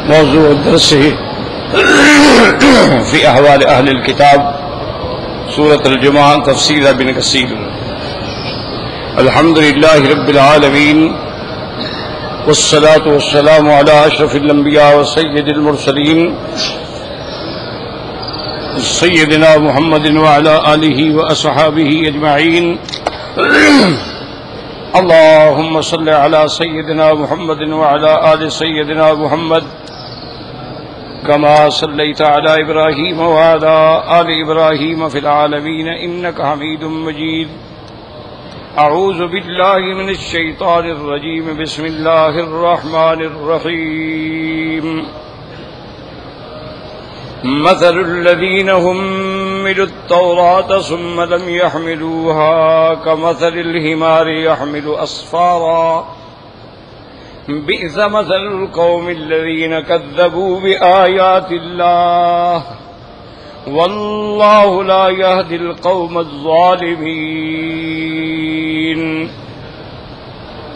موضوع الدرس في أحوال أهل الكتاب سورة الجمعة تفسير ابن كثير. الحمد لله رب العالمين والصلاة والسلام على أشرف الأنبياء وسيد المرسلين سيدنا محمد وعلى آله وأصحابه أجمعين. اللهم صل على سيدنا محمد وعلى آل سيدنا محمد كما صليت على إبراهيم وعلى آل إبراهيم في العالمين إنك حميد مجيد. أعوذ بالله من الشيطان الرجيم. بسم الله الرحمن الرحيم. مثل الذين حملوا التوراة ثم لم يحملوها كمثل الحمار يحمل أسفارا بئس مثل القوم الذين كذبوا بآيات الله والله لا يهدي القوم الظالمين.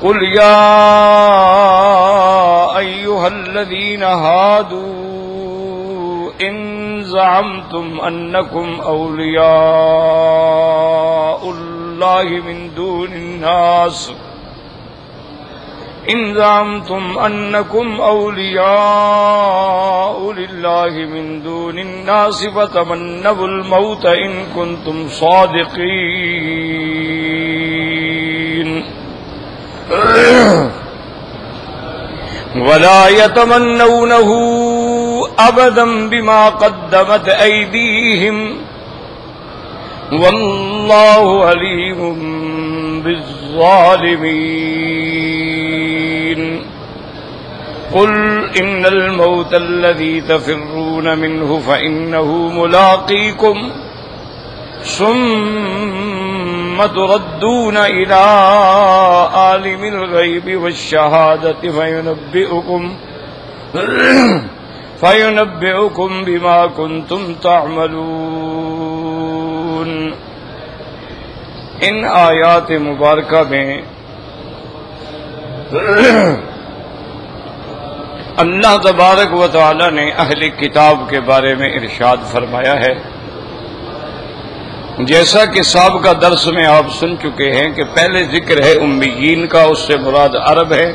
قل يا أيها الذين هادوا إن زعمتم أنكم أولياء الله من دون الناس إن زعمتم أنكم أولياء لله من دون الناس فتمنوا الموت إن كنتم صادقين ولا يتمنونه أبدا بما قدمت أيديهم والله عليم بالظالمين. قل إن الموت الذي تفرون منه فإنه ملاقيكم ثم تردون إلى عالم الغيب والشهادة فينبئكم بما كنتم تعملون. ان آیات مبارکہ میں اللہ تبارک و تعالی نے اہل کتاب کے بارے میں ارشاد فرمایا ہے. جیسا کہ سابقہ درس میں آپ سن چکے ہیں کہ پہلے ذکر ہے امیین کا، اس سے مراد عرب ہے،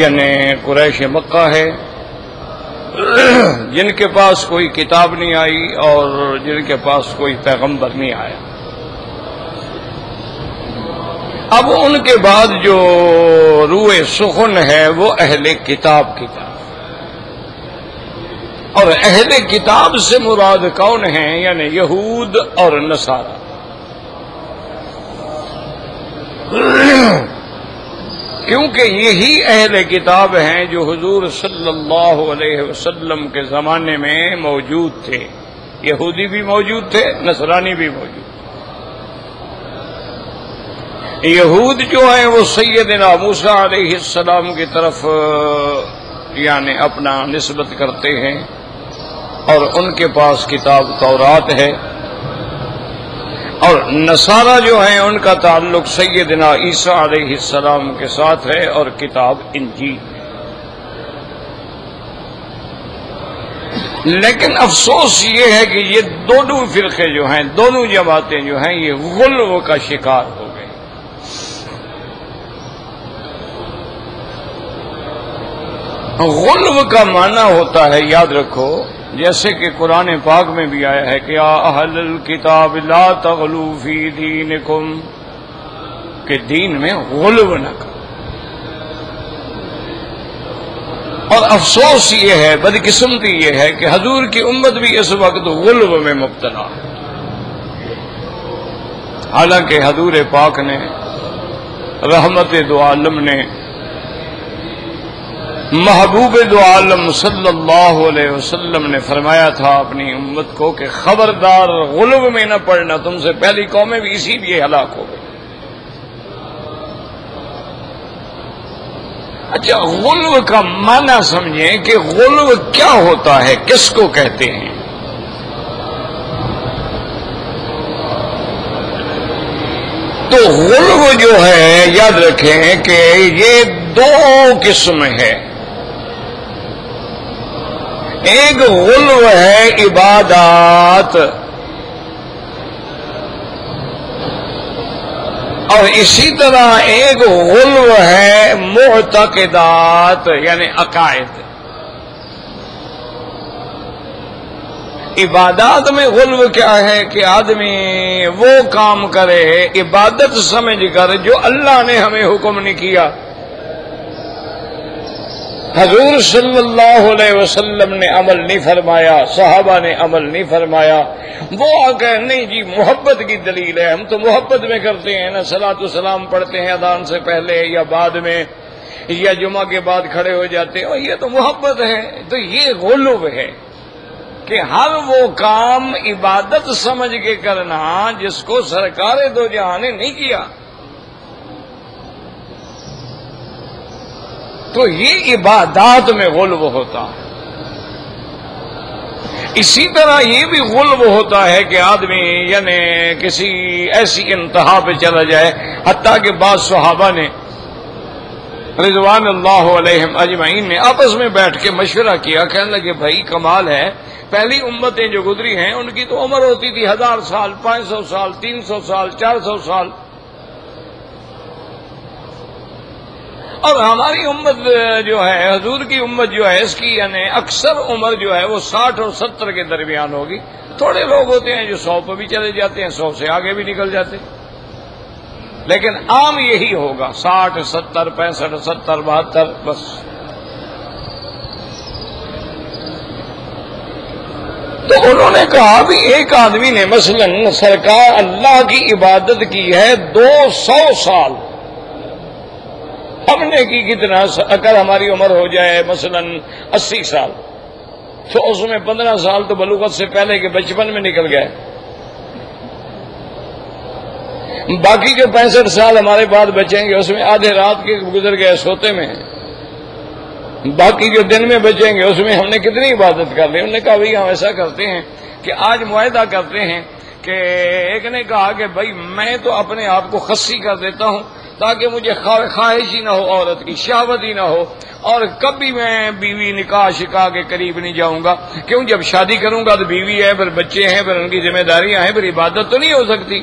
یعنی قریش مکہ ہے، جن کے پاس کوئی کتاب نہیں آئی اور جن کے پاس کوئی پیغمبر نہیں آیا. اب ان کے بعد جو روئے سخن ہے وہ اہل کتاب کی طرف، اور اہل کتاب سے مراد کون ہیں؟ یعنی یہود اور نصارہ. کیونکہ یہی اہل کتاب ہیں جو حضور صلی اللہ علیہ وسلم کے زمانے میں موجود تھے. یہودی بھی موجود تھے، نصرانی بھی موجود تھے. یہود جو ہیں وہ سیدنا موسیٰ علیہ السلام کی طرف یعنی اپنا نسبت کرتے ہیں، اور ان کے پاس کتاب تورات ہے. اور نصارہ جو ہیں ان کا تعلق سیدنا عیسیٰ علیہ السلام کے ساتھ ہے اور کتاب انجیل. لیکن افسوس یہ ہے کہ یہ دونوں فرقے جو ہیں، دونوں جماعتیں جو ہیں، یہ غلو کا شکار ہو گئے. غلو کا معنی ہوتا ہے، یاد رکھو، جیسے کہ قرآن پاک میں بھی آیا ہے کہ یا اہل الکتاب لا تغلوا فی دینکم، کہ دین میں غلو نہ کرو. اور افسوس یہ ہے، بدقسمتی یہ ہے کہ حضور کی امت بھی اس وقت غلو میں مبتلا ہے. حالانکہ حضور پاک نے، رحمت دو عالم نے، محبوب دو عالم صلی اللہ علیہ وسلم نے فرمایا تھا اپنی امت کو کہ خبردار غلو میں نہ پڑنا، تم سے پہلی قومیں بھی اسی لیے ہلاک ہو گئی. اچھا، غلو کا معنی سمجھیں کہ غلو کیا ہوتا ہے، کس کو کہتے ہیں؟ تو غلو جو ہے، یاد رکھیں کہ یہ دو قسم ہے. ایک غلو ہے عبادات، اور اسی طرح ایک غلو ہے معتقدات یعنی عقائد۔ عبادات میں غلو کیا ہے کہ آدمی وہ کام کرے عبادت سمجھ کر جو اللہ نے ہمیں حکم نہیں کیا۔ حضور صلی اللہ علیہ وسلم نے عمل نہیں فرمایا، صحابہ نے عمل نہیں فرمایا، وہ آ کہ نہیں جی محبت کی دلیل ہے، ہم تو محبت میں کرتے ہیں نا، صلاۃ و سلام پڑھتے ہیں اذان سے پہلے یا بعد میں یا جمعہ کے بعد کھڑے ہو جاتے ہیں، اور یہ تو محبت ہے۔ تو یہ غلو ہے کہ ہر وہ کام عبادت سمجھ کے کرنا جس کو سرکار دو جہاں نے نہیں کیا۔ تو یہ عبادات میں غلو ہوتا ہے۔ اسی طرح یہ بھی غلو ہوتا ہے کہ آدمی یعنی کسی ایسی انتہا پہ چلا جائے، حتیٰ کہ بعض صحابہ نے رضوان اللہ علیہم اجمعین نے آپس میں بیٹھ کے مشورہ کیا، کہنے لگے بھائی کمال ہے، پہلی امتیں جو گزری ہیں ان کی تو عمر ہوتی تھی 1000 سال، 500 سال، 300 سال، 400 سال، اور ہماری امت جو ہے، حضور کی امت جو ہے، اس کی یعنی اکثر عمر جو ہے وہ 60 اور 70 کے درمیان ہوگی۔ تھوڑے لوگ ہوتے ہیں جو 100 پہ بھی چلے جاتے ہیں، 100 سے آگے بھی نکل جاتے ہیں، لیکن عام یہی ہوگا 60 70 65 70 72 بس۔ تو انہوں نے کہا بھی ایک آدمی نے مثلا سرکار اللہ کی عبادت کی ہے 200 سال، ہم نے کی کتنا؟ اگر ہماری عمر ہو جائے مثلا 80 سال تو اس میں 15 سال تو بلوغت سے پہلے کے بچپن میں نکل گئے، باقی جو 65 سال ہمارے بعد بچیں گے اس میں آدھے رات کے گزر گئے سوتے میں، باقی جو دن میں بچیں گے اس میں ہم نے کتنی عبادت کر لی۔ انہوں نے کہا بھائی ہم ایسا کرتے ہیں کہ آج معاہدہ کرتے ہیں کہ ایک نے کہا کہ بھائی میں تو اپنے آپ کو خصی کر دیتا ہوں تاکہ مجھے خواہش ہی نہ ہو، عورت کی شہوت ہی نہ ہو، اور کبھی میں بیوی نکاح شکاح کے قریب نہیں جاؤں گا، کیوں جب شادی کروں گا تو بیوی ہے، پھر بچے ہیں، پھر ان کی ذمہ داریاں ہیں، پھر عبادت تو نہیں ہو سکتی۔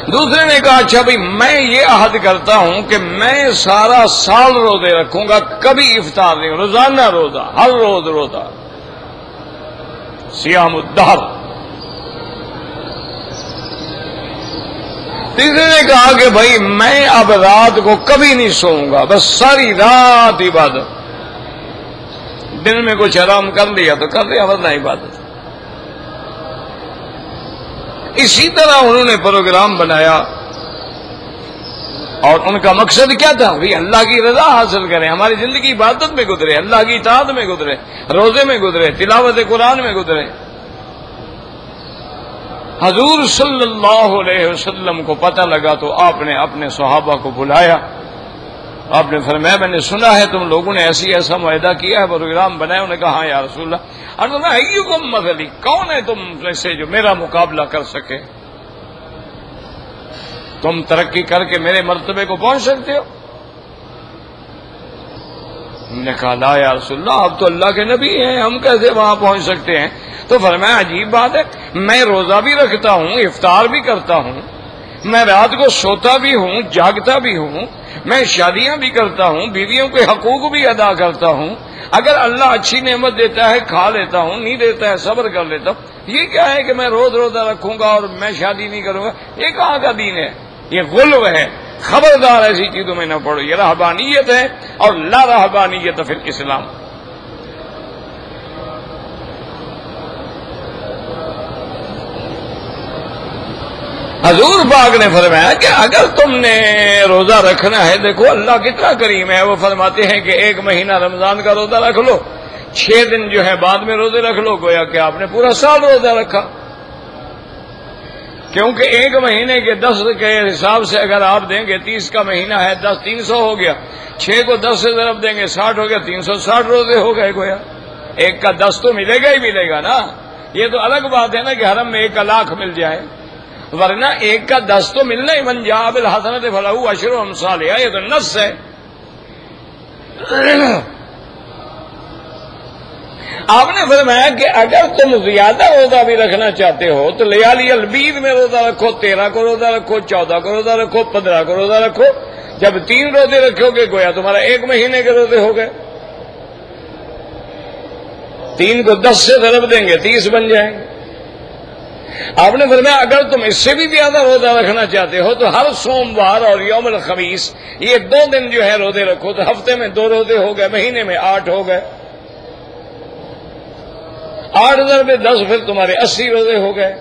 دوسرے نے کہا اچھا بھائی میں یہ عہد کرتا ہوں کہ میں سارا سال روزے رکھوں گا، کبھی افطار نہیں، روزانہ روزہ، ہر روز روزہ، صیام الدہر۔ تیسرے نے کہا کہ بھائی میں اب رات کو کبھی نہیں سوؤں گا، بس ساری رات عبادت، دن میں کچھ آرام کر لیا تو کر لیا ورنہ عبادت۔ اسی طرح انہوں نے پروگرام بنایا اور ان کا مقصد کیا تھا؟ بھائی اللہ کی رضا حاصل کریں، ہماری زندگی عبادت میں گزرے، اللہ کی اطاعت میں گزرے، روزے میں گزرے، تلاوت قرآن میں گزرے۔ حضور صلی اللہ علیہ وسلم کو پتہ لگا تو آپ نے اپنے صحابہ کو بلایا، آپ نے فرمایا میں نے سنا ہے تم لوگوں نے ایسا معاہدہ کیا ہے، پروگرام بنایا۔ انہوں نے کہا ہاں یا رسول اللہ، ایکم مثلی، کون ہے تم سے جو میرا مقابلہ کر سکے؟ تم ترقی کر کے میرے مرتبے کو پہنچ سکتے ہو؟ نے کہا لا یا رسول اللہ، آپ تو اللہ کے نبی ہیں، ہم کیسے وہاں پہنچ سکتے ہیں؟ تو فرمایا عجیب بات ہے، میں روزہ بھی رکھتا ہوں، افطار بھی کرتا ہوں، میں رات کو سوتا بھی ہوں، جاگتا بھی ہوں، میں شادیاں بھی کرتا ہوں، بیویوں کے حقوق بھی ادا کرتا ہوں، اگر اللہ اچھی نعمت دیتا ہے کھا لیتا ہوں، نہیں دیتا ہے صبر کر لیتا ہوں۔ یہ کیا ہے کہ میں روزہ رکھوں گا اور میں شادی نہیں کروں گا؟ یہ کہاں کا دین ہے؟ یہ غلو ہے۔ خبردار ایسی چیزوں میں نہ پڑو، یہ رہبانیت ہے اور لا رہبانیت فی الاسلام۔ حضور پاک نے فرمایا کہ اگر تم نے روزہ رکھنا ہے، دیکھو اللہ کتنا کریم ہے، وہ فرماتے ہیں کہ 1 مہینہ رمضان کا روزہ رکھ لو، 6 دن جو ہے بعد میں روزے رکھ لو، گویا کہ آپ نے پورا سال روزہ رکھا۔ کیونکہ 1 مہینے کے 10 کے حساب سے اگر آپ دیں گے، 30 کا مہینہ ہے، 10 300 ہو گیا، 6 کو 10 سے ضرب دیں گے 60 ہو گیا، 360 روزے ہو گئے گویا۔ 1 کا 10 تو ملے گا ہی ملے گا نا۔ یہ تو الگ بات ہے نا کہ حرم میں 1 کا لاکھ مل جائے، ورنہ 1 کا 10 تو ملنا ہی، من جاء بالحسنۃ فلہ عشر امثالھا، یہ تو نص ہے۔ آپ نے فرمایا کہ اگر تم زیادہ روزہ بھی رکھنا چاہتے ہو تو لیالی البید میں روزہ رکھو، 13 کو روزہ رکھو، 14 کو روزہ رکھو، 15 کو روزہ رکھو. جب 3 روزے رکھو گے گویا تمہارا 1 مہینے کے روزے ہو گئے. 3 کو 10 سے ضرب دیں گے 30 بن جائیں گے. آپ نے فرمایا اگر تم اس سے بھی زیادہ روزہ رکھنا چاہتے ہو تو ہر سوموار اور یوم الخمیس یہ 2 دن جو ہے روزے رکھو تو ہفتے میں 2 روزے ہو گئے، مہینے میں 8 ہو گئے. 8 ضرب 10 پھر تمہارے 80 روزے ہو گئے.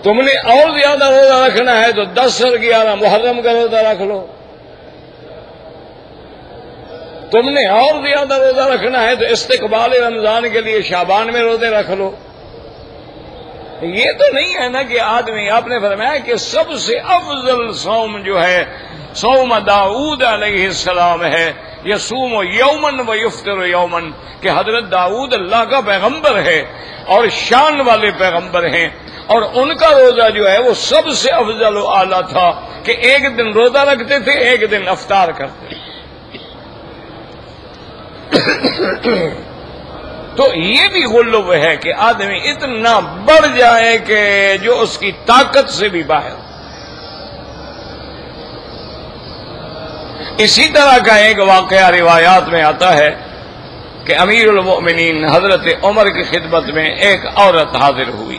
تم نے اور زیادہ روزہ رکھنا ہے تو 10 اور 11 محرم کا روزہ رکھ لو. تم نے اور زیادہ روزہ رکھنا ہے تو استقبال رمضان کے لیے شعبان میں روزے رکھ لو. یہ تو نہیں ہے نا کہ آدمی، آپ نے فرمایا کہ سب سے افضل صوم جو ہے صوم داؤد علیہ السلام ہے، یصوم یومن و یفطر یومن، کہ حضرت داؤد اللہ کا پیغمبر ہے اور شان والے پیغمبر ہیں، اور ان کا روزہ جو ہے وہ سب سے افضل و اعلیٰ تھا کہ 1 دن روزہ رکھتے تھے، 1 دن افطار کرتے تھے. تو یہ بھی غلو ہے کہ آدمی اتنا بڑھ جائے کہ جو اس کی طاقت سے بھی باہر. اسی طرح کا ایک واقعہ روایات میں آتا ہے کہ امیر المؤمنین حضرت عمر کی خدمت میں ایک عورت حاضر ہوئی.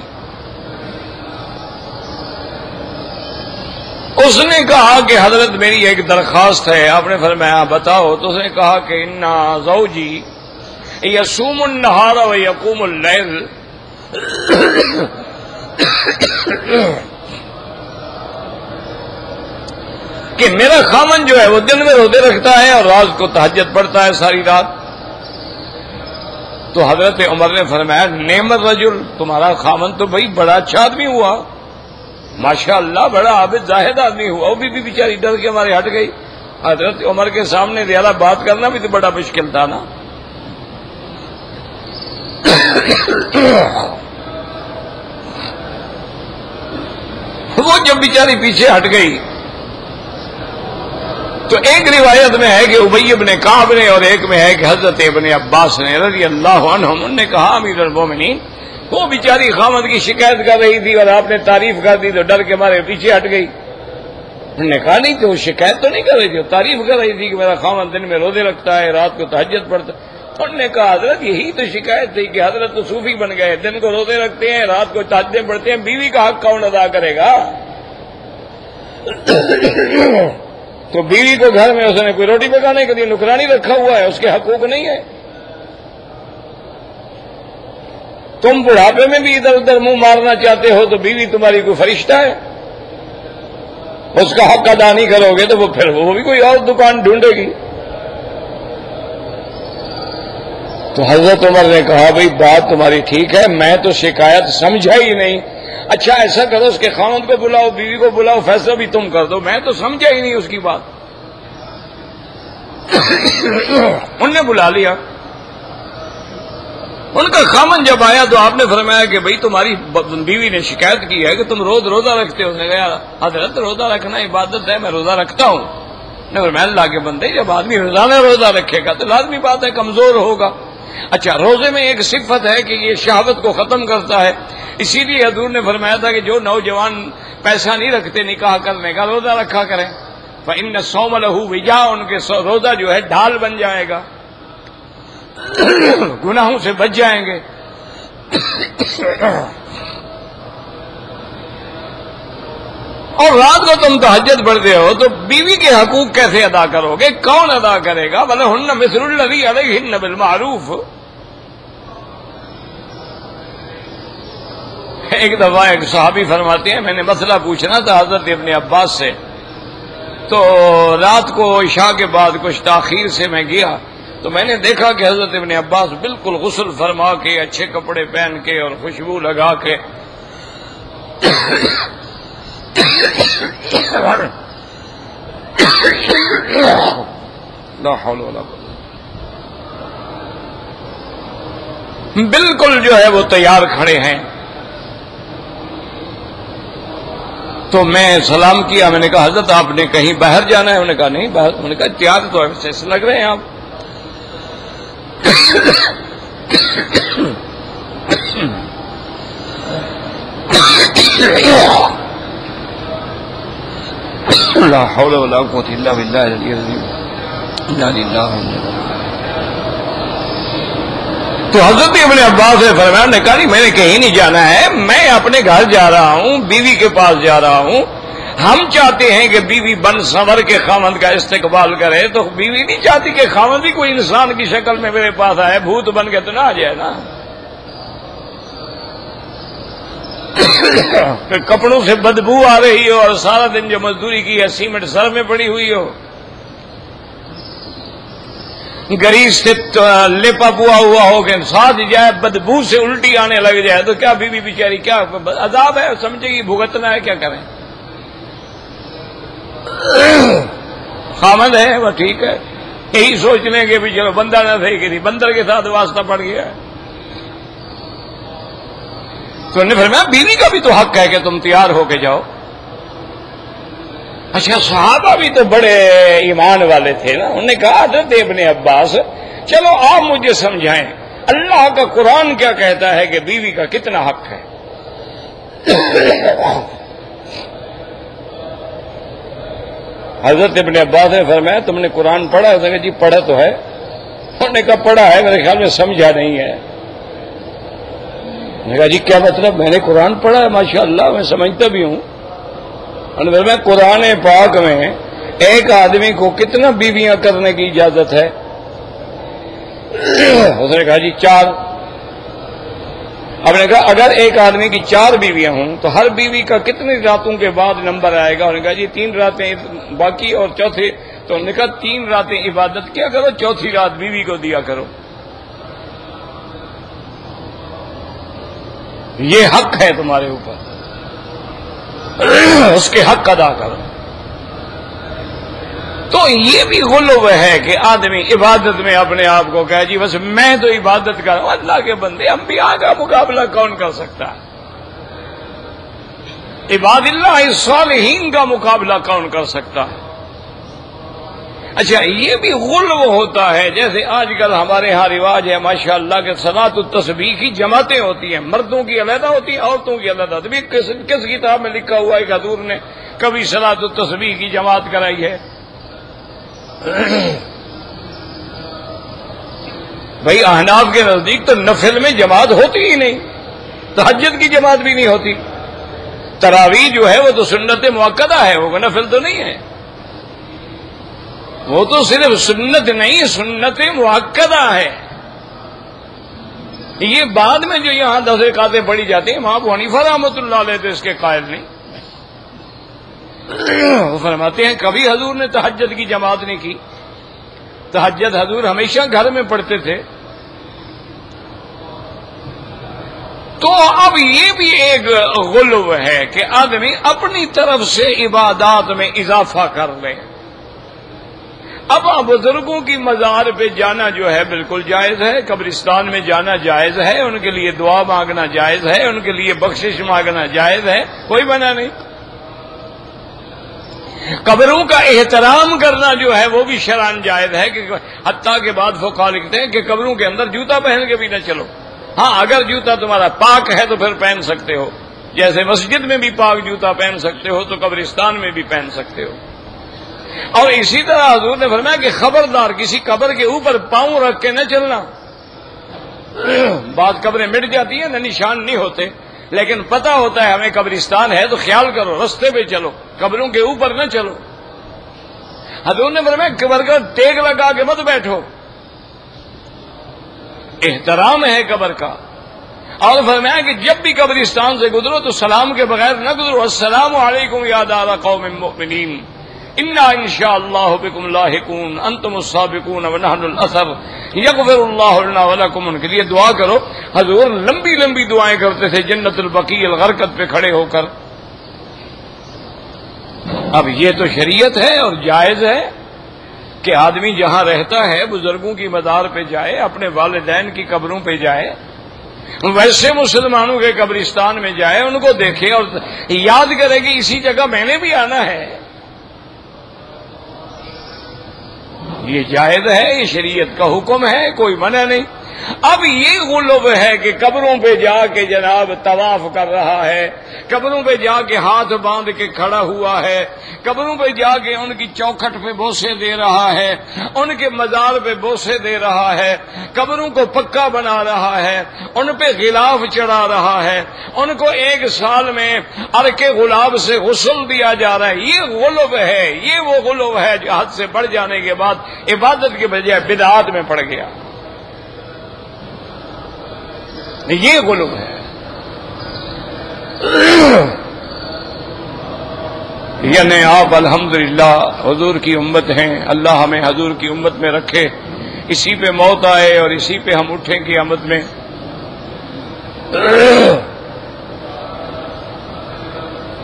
اس نے کہا کہ حضرت میری ایک درخواست ہے. آپ نے فرمایا بتاؤ. تو اس نے کہا کہ انا زوجی یصوم النہار و یقوم اللیل، کہ میرا خامن جو ہے وہ دن میں روزے رکھتا ہے اور رات کو تہجد پڑھتا ہے ساری رات. تو حضرت عمر نے فرمایا نعم الرجل، تمہارا خامن تو بھائی بڑا اچھا آدمی ہوا، ماشاء اللہ بڑا عابد زاہد آدمی ہوا. وہ بھی بیچاری ڈر کے ہمارے ہٹ گئی. حضرت عمر کے سامنے زیادہ بات کرنا بھی تو بڑا مشکل تھا نا. وہ جب بیچاری پیچھے ہٹ گئی تو ایک روایت میں ہے کہ ابی ابن کعب نے اور ایک میں ہے کہ حضرت ابن عباس نے رضی اللہ عنہم، انہوں نے کہا امیر المومنین وہ بیچاری خامد کی شکایت کر رہی تھی اور آپ نے تعریف کر دی تو ڈر کے مارے پیچھے ہٹ گئی. انہوں نے کہا نہیں کہ وہ شکایت تو نہیں کر رہی تھی، وہ تعریف کر رہی تھی کہ میرا خامد دن میں روزے رکھتا ہے، رات کو تہجد پڑھتا ہے. انہوں نے کہا حضرت یہی تو شکایت تھی کہ حضرت تو صوفی بن گئے، دن کو روزے رکھتے ہیں، رات کو تہجد پڑھتے ہیں، بیوی کا حق کون ادا کرے گا؟ تو بیوی کو گھر میں اس نے کوئی روٹی پکانے کے لیے نکرانی رکھا ہوا ہے، اس کے حقوق نہیں ہے. تم بڑھاپے میں بھی ادھر ادھر منہ مارنا چاہتے ہو تو بیوی تمہاری کوئی فرشتہ ہے؟ اس کا حق ادا نہیں کرو گے تو وہ پھر وہ بھی کوئی اور دکان ڈھونڈے گی. تو حضرت عمر نے کہا بھئی بات تمہاری ٹھیک ہے، میں تو شکایت سمجھا ہی نہیں. اچھا ایسا کرو اس کے خاوند کو بلاؤ، بیوی کو بلاؤ، فیصلہ بھی تم کر دو، میں تو سمجھا ہی نہیں اس کی بات. انہوں نے بلا لیا. ان کا خامن جب آیا تو آپ نے فرمایا کہ بھئی تمہاری بیوی نے شکایت کی ہے کہ تم روزہ رکھتے ہو. نے کہا حضرت روزہ رکھنا عبادت ہے، میں روزہ رکھتا ہوں. نے فرمایا اللہ کے بندے جب آدمی روزانہ روزہ رکھے گا تو لازمی بات ہے کمزور ہوگا. اچھا روزے میں ایک صفت ہے کہ یہ شہوت کو ختم کرتا ہے، اسی لیے حضور نے فرمایا تھا کہ جو نوجوان پیسہ نہیں رکھتے نکاح کرنے کا روزہ رکھا کریں. فإن الصوم له وجاء، ان کے روزہ جو ہے ڈھال بن جائے گا، گناہوں سے بچ جائیں گے. اور رات کو تم تہجد پڑھتے ہو تو بیوی کے حقوق کیسے ادا کرو گے؟ کون ادا کرے گا؟ وَلَهُنَّ مِثْلُ الَّذِي عَلَيْهِنَّ بِالْمَعْرُوفِ. ایک دفعہ ایک صحابی فرماتے ہیں میں نے مسئلہ پوچھنا تھا حضرت ابن عباس سے، تو رات کو عشاء کے بعد کچھ تاخیر سے میں گیا تو میں نے دیکھا کہ حضرت ابن عباس بالکل غسل فرما کے اچھے کپڑے پہن کے اور خوشبو لگا کے بالکل جو ہے وہ تیار کھڑے ہیں. تو میں سلام کیا، میں نے کہا حضرت آپ نے کہیں باہر جانا ہے؟ انہوں نے کہا نہیں باہر. انہوں نے کہا تیار تو ایسے لگ رہے ہیں آپ. لا حول ولا قوة الا باللہ العلی العظیم. انا للہ و انا الیہ. تو حضرت ابن عباس نے فرمایا، انہوں نے کہا نہیں میں نے کہیں نہیں جانا ہے، میں اپنے گھر جا رہا ہوں، بیوی کے پاس جا رہا ہوں. ہم چاہتے ہیں کہ بیوی بن سنور کے خاوند کا استقبال کرے، تو بیوی نہیں چاہتی کہ خاوند بھی کوئی انسان کی شکل میں میرے پاس آئے، بھوت بن کے تو نہ آ جائے نا. کہ کپڑوں سے بدبو آ رہی ہو اور سارا دن جو مزدوری کی ہے سیمنٹ سر میں پڑی ہوئی ہو، گریس سے لپا پوا ہوا ہو کہ ساتھ جائے بدبو سے الٹی آنے لگ جائے، تو کیا بیوی بیچاری کیا عذاب ہے، سمجھے گی بھگتنا ہے، کیا کریں. خامد ہے وہ ٹھیک ہے، یہی سوچ لیں کہ بھی چلو بندہ نہ صحیح کہ بندر کے ساتھ واسطہ پڑ گیا. تو انہوں نے فرمایا بیوی کا بھی تو حق ہے کہ تم تیار ہو کے جاؤ. اچھا صحابہ بھی تو بڑے ایمان والے تھے نا. انہوں نے کہا حضرت ابن عباس چلو آپ مجھے سمجھائیں اللہ کا قرآن کیا کہتا ہے کہ بیوی کا کتنا حق ہے. حضرت ابن عباس نے فرمایا تم نے قرآن پڑھا ہے؟ کہ جی پڑھا تو ہے. انہوں نے کہا پڑھا ہے، میرے خیال میں سمجھا نہیں ہے. میں نے کہا جی کیا مطلب؟ میں نے قرآن پڑھا ہے ماشاءاللہ، میں سمجھتا بھی ہوں. میں قرآن پاک میں ایک آدمی کو کتنا بیویاں کرنے کی اجازت ہے؟ اس نے کہا جی 4. اب نے کہا اگر ایک آدمی کی 4 بیویاں ہوں تو ہر بیوی کا کتنی راتوں کے بعد نمبر آئے گا؟ انہوں نے کہا جی 3 راتیں باقی اور چوتھی. تو انہوں نے کہا 3 راتیں عبادت کیا کرو، چوتھی رات بیوی کو دیا کرو. یہ حق ہے تمہارے اوپر، اس کے حق ادا کرو. تو یہ بھی غلو ہے کہ آدمی عبادت میں اپنے آپ کو کہے جی بس میں تو عبادت کر رہا ہوں. اللہ کے بندے انبیاء کا مقابلہ کون کر سکتا ہے؟ عباد اللہ الصالحین کا مقابلہ کون کر سکتا ہے؟ اچھا یہ بھی غلو ہوتا ہے. جیسے آج کل ہمارے ہاں رواج ہے ماشاءاللہ کہ صلاۃ التسبیح کی جماعتیں ہوتی ہیں، مردوں کی علیحدہ ہوتی ہیں، عورتوں کی علیحدہ. کس کتاب میں لکھا ہوا ہے کہ حضور نے کبھی صلاۃ التسبیح کی جماعت کرائی ہے؟ بھائی احناف کے نزدیک تو نفل میں جماعت ہوتی ہی نہیں، تہجد کی جماعت بھی نہیں ہوتی. تراویح جو ہے وہ تو سنت مؤکدہ ہے، وہ نفل تو نہیں ہے. وہ تو صرف سنت نہیں، سنت مؤکدہ ہے. یہ بعد میں جو یہاں 10 رکعتیں پڑھی جاتی ہیں، امام ابو حنیفہ رحمۃ اللہ علیہ تو اس کے قائل نہیں. وہ فرماتے ہیں کبھی حضور نے تہجد کی جماعت نہیں کی. تہجد حضور ہمیشہ گھر میں پڑھتے تھے. تو اب یہ بھی ایک غلو ہے کہ آدمی اپنی طرف سے عبادات میں اضافہ کر لے. اب بزرگوں کی مزار پہ جانا جو ہے بالکل جائز ہے، قبرستان میں جانا جائز ہے، ان کے لیے دعا مانگنا جائز ہے، ان کے لیے بخشش مانگنا جائز ہے، کوئی منع نہیں. قبروں کا احترام کرنا جو ہے وہ بھی شرعاً جائز ہے، کہ حتیٰ کے بعد فقہا لکھتے ہیں کہ قبروں کے اندر جوتا پہن کے بھی نہ چلو. ہاں اگر جوتا تمہارا پاک ہے تو پھر پہن سکتے ہو، جیسے مسجد میں بھی پاک جوتا پہن سکتے ہو تو قبرستان میں بھی پہن سکتے ہو. اور اسی طرح حضور نے فرمایا کہ خبردار کسی قبر کے اوپر پاؤں رکھ کے نہ چلنا. بعض قبریں مٹ جاتی ہیں نہ نشان نہیں ہوتے، لیکن پتہ ہوتا ہے ہمیں قبرستان ہے تو خیال کرو رستے پہ چلو، قبروں کے اوپر نہ چلو. حضور نے فرمایا قبر کا ٹیک لگا کے مت بیٹھو، احترام ہے قبر کا. اور فرمایا کہ جب بھی قبرستان سے گزرو تو سلام کے بغیر نہ گزرو. السلام علیکم یا دار قوم مؤمنین انا انشاءاللہ بکم لاحقون انتم السابقون ونحن الاثر یغفر اللہ لنا ولکم. ان کے لیے دعا کرو. حضور لمبی لمبی دعائیں کرتے تھے جنت البقیع الغرقد پہ کھڑے ہو کر. اب یہ تو شریعت ہے اور جائز ہے کہ آدمی جہاں رہتا ہے بزرگوں کی مزار پہ جائے، اپنے والدین کی قبروں پہ جائے. ویسے مسلمانوں کے قبرستان میں جائے، ان کو دیکھے اور یاد کرے کہ اسی جگہ میں نے بھی آنا ہے. یہ جائز ہے، یہ شریعت کا حکم ہے، کوئی منع نہیں. اب یہ غلو ہے کہ قبروں پہ جا کے جناب طواف کر رہا ہے، قبروں پہ جا کے ہاتھ باندھ کے کھڑا ہوا ہے، قبروں پہ جا کے ان کی چوکھٹ پہ بوسے دے رہا ہے، ان کے مزار پہ بوسے دے رہا ہے، قبروں کو پکا بنا رہا ہے، ان پہ غلاف چڑھا رہا ہے، ان کو 1 سال میں عرق غلاب سے غسل دیا جا رہا ہے. یہ غلو ہے، یہ وہ غلو ہے جو حد سے بڑھ جانے کے بعد عبادت کے بجائے بدعات میں پڑ گیا. یہ غلو ہے. یعنی آپ الحمدللہ حضور کی امت ہیں، اللہ ہمیں حضور کی امت میں رکھے، اسی پہ موت آئے اور اسی پہ ہم اٹھیں قیامت میں.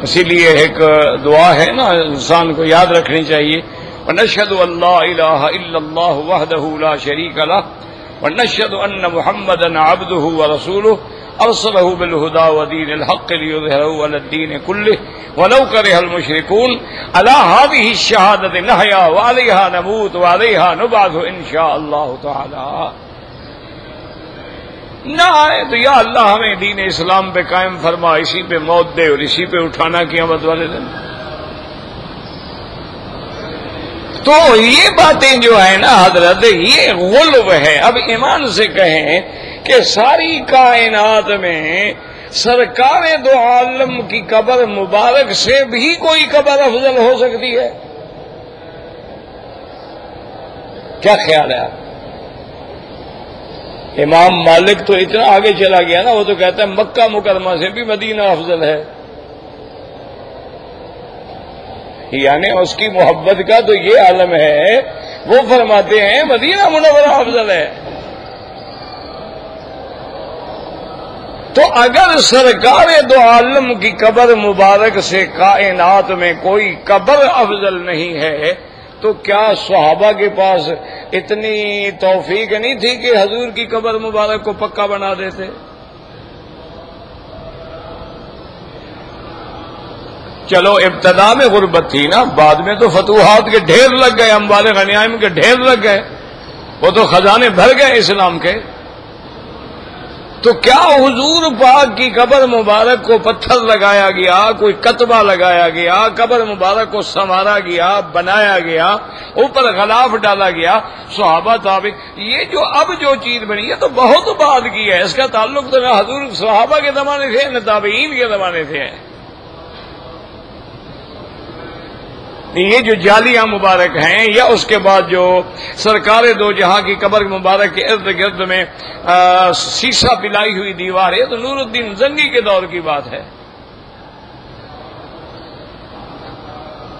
اسی لیے ایک دعا ہے نا، انسان کو یاد رکھنی چاہیے، وَنَشْهَدُ أَن لَّا إِلَٰهَ إِلَّا اللَّهُ وَحْدَهُ لَا شَرِيكَ لَهُ وَنَشْهَدُ أَنَّ مُحَمَّدًا عَبْدُهُ وَرَسُولُهُ أَرْسَلَهُ بِالْهُدَىٰ وَدِينِ الْحَقِّ لِيُظْهِرَهُ عَلَى الدِّينِ كُلِّهِ وَلَوْ كَرِهَ الْمُشْرِكُونَ. عَلَىٰ هَٰذِهِ الشَّهَادَةِ نَحْيَا وَعَلَيْهَا نَمُوتُ وَعَلَيْهَا نُبْعَثُ إِن شَاءَ اللَّهُ تَعَالَىٰ. نہ آئے تو یا اللہ ہمیں دین اسلام پہ قائم فرما، اسی پہ موت دے اور اسی پہ اٹھانا قیامت والے دن. تو یہ باتیں جو ہے نا حضرت، یہ غلو ہے. اب ایمان سے کہیں کہ ساری کائنات میں سرکار دو عالم کی قبر مبارک سے بھی کوئی قبر افضل ہو سکتی ہے؟ کیا خیال ہے آپ؟ امام مالک تو اتنا آگے چلا گیا نا، وہ تو کہتا ہے مکہ مکرمہ سے بھی مدینہ افضل ہے. یعنی اس کی محبت کا تو یہ عالم ہے، وہ فرماتے ہیں مدینہ منورہ افضل ہے. تو اگر سرکار دو عالم کی قبر مبارک سے کائنات میں کوئی قبر افضل نہیں ہے، تو کیا صحابہ کے پاس اتنی توفیق نہیں تھی کہ حضور کی قبر مبارک کو پکا بنا دیتے؟ چلو ابتدا میں غربت تھی نا، بعد میں تو فتوحات کے ڈھیر لگ گئے، اموال غنائم کے ڈھیر لگ گئے، وہ تو خزانے بھر گئے اسلام کے. تو کیا حضور پاک کی قبر مبارک کو پتھر لگایا گیا، کوئی کتبہ لگایا گیا، قبر مبارک کو سنوارا گیا، بنایا گیا، اوپر غلاف ڈالا گیا، صحابہ تابعین، یہ جو اب جو چیز بنی ہے تو بہت بعد کی ہے. اس کا تعلق تو نہ حضور صحابہ کے زمانے سے نہ تابعین کے زمانے سے ہے. یہ جو جالیاں مبارک ہیں، یا اس کے بعد جو سرکار دو جہاں کی قبر مبارک کے ارد گرد میں سیسا پلائی ہوئی دیوار ہے، تو نور الدین زنگی کے دور کی بات ہے.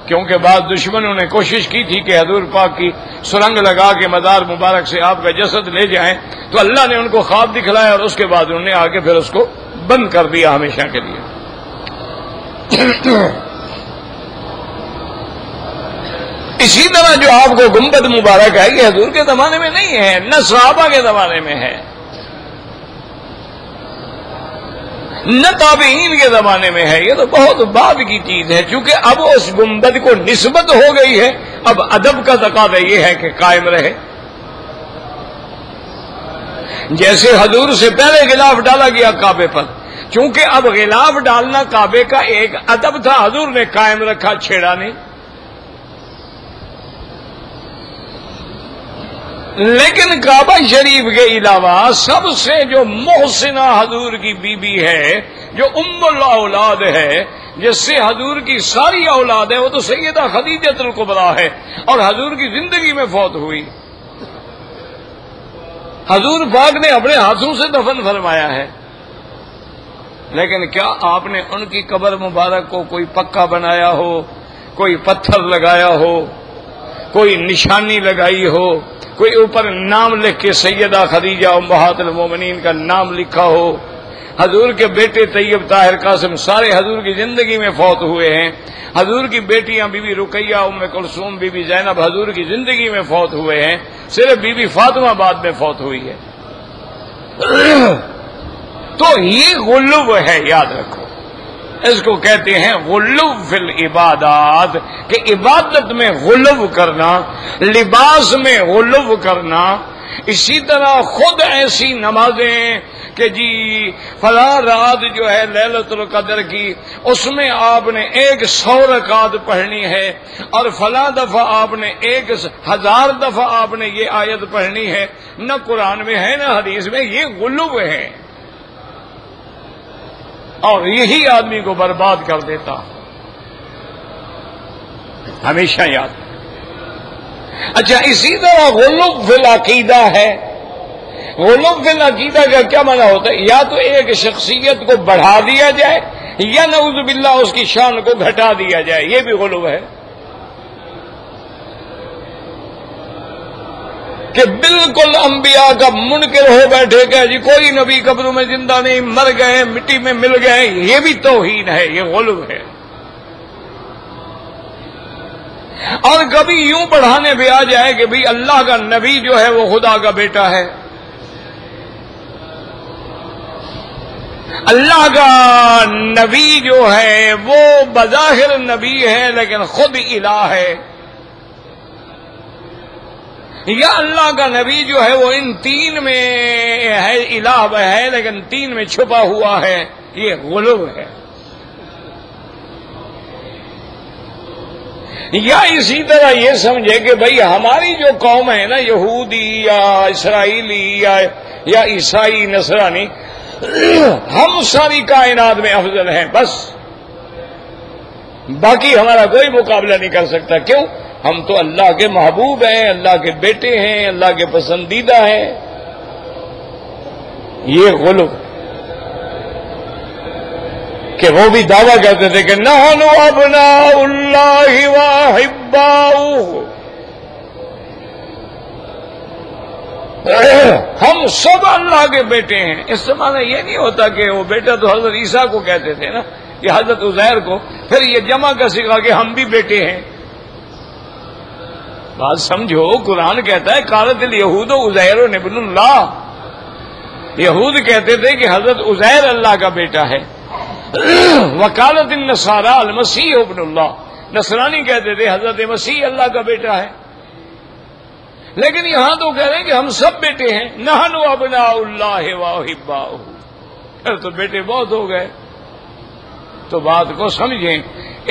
کیونکہ بعض دشمنوں نے کوشش کی تھی کہ حضور پاک کی سرنگ لگا کے مزار مبارک سے آپ کا جسد لے جائیں، تو اللہ نے ان کو خواب دکھلایا اور اس کے بعد انہوں نے آ کے پھر اس کو بند کر دیا ہمیشہ کے لیے. اسی طرح جو آپ کو گنبد مبارک ہے، یہ حضور کے زمانے میں نہیں ہے، نہ صحابہ کے زمانے میں ہے، نہ تابعین کے زمانے میں ہے. یہ تو بہت بعد کی چیز ہے. چونکہ اب اس گنبد کو نسبت ہو گئی ہے، اب ادب کا تقاضا یہ ہے کہ قائم رہے. جیسے حضور سے پہلے غلاف ڈالا گیا کعبے پر، چونکہ اب غلاف ڈالنا کعبے کا ایک ادب تھا، حضور نے قائم رکھا، چھیڑا نہیں. لیکن کعبہ شریف کے علاوہ سب سے جو محسنہ حضور کی بی بی ہے، جو ام الاولاد ہے، جس سے حضور کی ساری اولاد ہے، وہ تو سیدہ خدیجہ الکبریٰ ہے، اور حضور کی زندگی میں فوت ہوئی. حضور پاک نے اپنے ہاتھوں سے دفن فرمایا ہے. لیکن کیا آپ نے ان کی قبر مبارک کو کوئی پکا بنایا ہو، کوئی پتھر لگایا ہو، کوئی نشانی لگائی ہو، کوئی اوپر نام لکھ کے سیدہ خدیجہ امہات المومنین کا نام لکھا ہو؟ حضور کے بیٹے طیب طاہر قاسم سارے حضور کی زندگی میں فوت ہوئے ہیں. حضور کی بیٹیاں بی بی رقیہ، ام کلثوم، بی بی زینب حضور کی زندگی میں فوت ہوئے ہیں. صرف بی بی فاطمہ بعد میں فوت ہوئی ہے. تو یہ غلو ہے، یاد رکھو، اس کو کہتے ہیں غلو فی العبادات، کہ عبادت میں غلو کرنا، لباس میں غلو کرنا. اسی طرح خود ایسی نمازیں کہ جی فلاں رات جو ہے لیلۃ القدر کی، اس میں آپ نے 100 رکعت پڑھنی ہے، اور فلاں دفعہ آپ نے 1000 دفعہ آپ نے یہ آیت پڑھنی ہے، نہ قرآن میں ہے نہ حدیث میں. یہ غلو ہے، اور یہی آدمی کو برباد کر دیتا. ہمیشہ یاد. اچھا، اسی طرح غلو فی العقیدہ ہے. غلو فی العقیدہ کا کیا معنی ہوتا ہے؟ یا تو ایک شخصیت کو بڑھا دیا جائے، یا نعوذ باللہ اس کی شان کو گھٹا دیا جائے. یہ بھی غلو ہے کہ بالکل انبیاء کا منکر ہو بیٹھے کہ جی کوئی نبی قبروں میں زندہ نہیں، مر گئے، مٹی میں مل گئے. یہ بھی توہین ہے، یہ غلو ہے. اور کبھی یوں بڑھانے بھی آ جائے کہ بھئی اللہ کا نبی جو ہے وہ خدا کا بیٹا ہے، اللہ کا نبی جو ہے وہ بظاہر نبی ہے لیکن خود الہ ہے، یا اللہ کا نبی جو ہے وہ ان 3 میں ہے، الہ ہے لیکن 3 میں چھپا ہوا ہے. یہ غلو ہے. یا اسی طرح یہ سمجھے کہ بھئی ہماری جو قوم ہے نا، یہودی یا اسرائیلی یا عیسائی نصرانی، ہم ساری کائنات میں افضل ہیں، بس باقی ہمارا کوئی مقابلہ نہیں کر سکتا. کیوں؟ ہم تو اللہ کے محبوب ہیں، اللہ کے بیٹے ہیں، اللہ کے پسندیدہ ہیں. یہ غلو کہ وہ بھی دعویٰ کرتے تھے کہ نحن ابناء اللہ واحباؤہ، ہم سب اللہ کے بیٹے ہیں. اس سے معنی یہ نہیں ہوتا کہ وہ بیٹا تو حضرت عیسیٰ کو کہتے تھے نا، یا حضرت عزیر کو، پھر یہ جمع کا سکھا کہ ہم بھی بیٹے ہیں. بات سمجھو، قرآن کہتا ہے قالت الیہود عزیر ابن اللہ. یہود کہتے تھے کہ حضرت عزیر اللہ کا بیٹا ہے. وقالت النصارى المسیح ابن اللہ. نصرانی کہتے تھے حضرت مسیح اللہ کا بیٹا ہے. لیکن یہاں تو کہہ رہے ہیں کہ ہم سب بیٹے ہیں. نحن ابناء اللہ واحباؤہ. پھر تو بیٹے بہت ہو گئے. تو بات کو سمجھیں.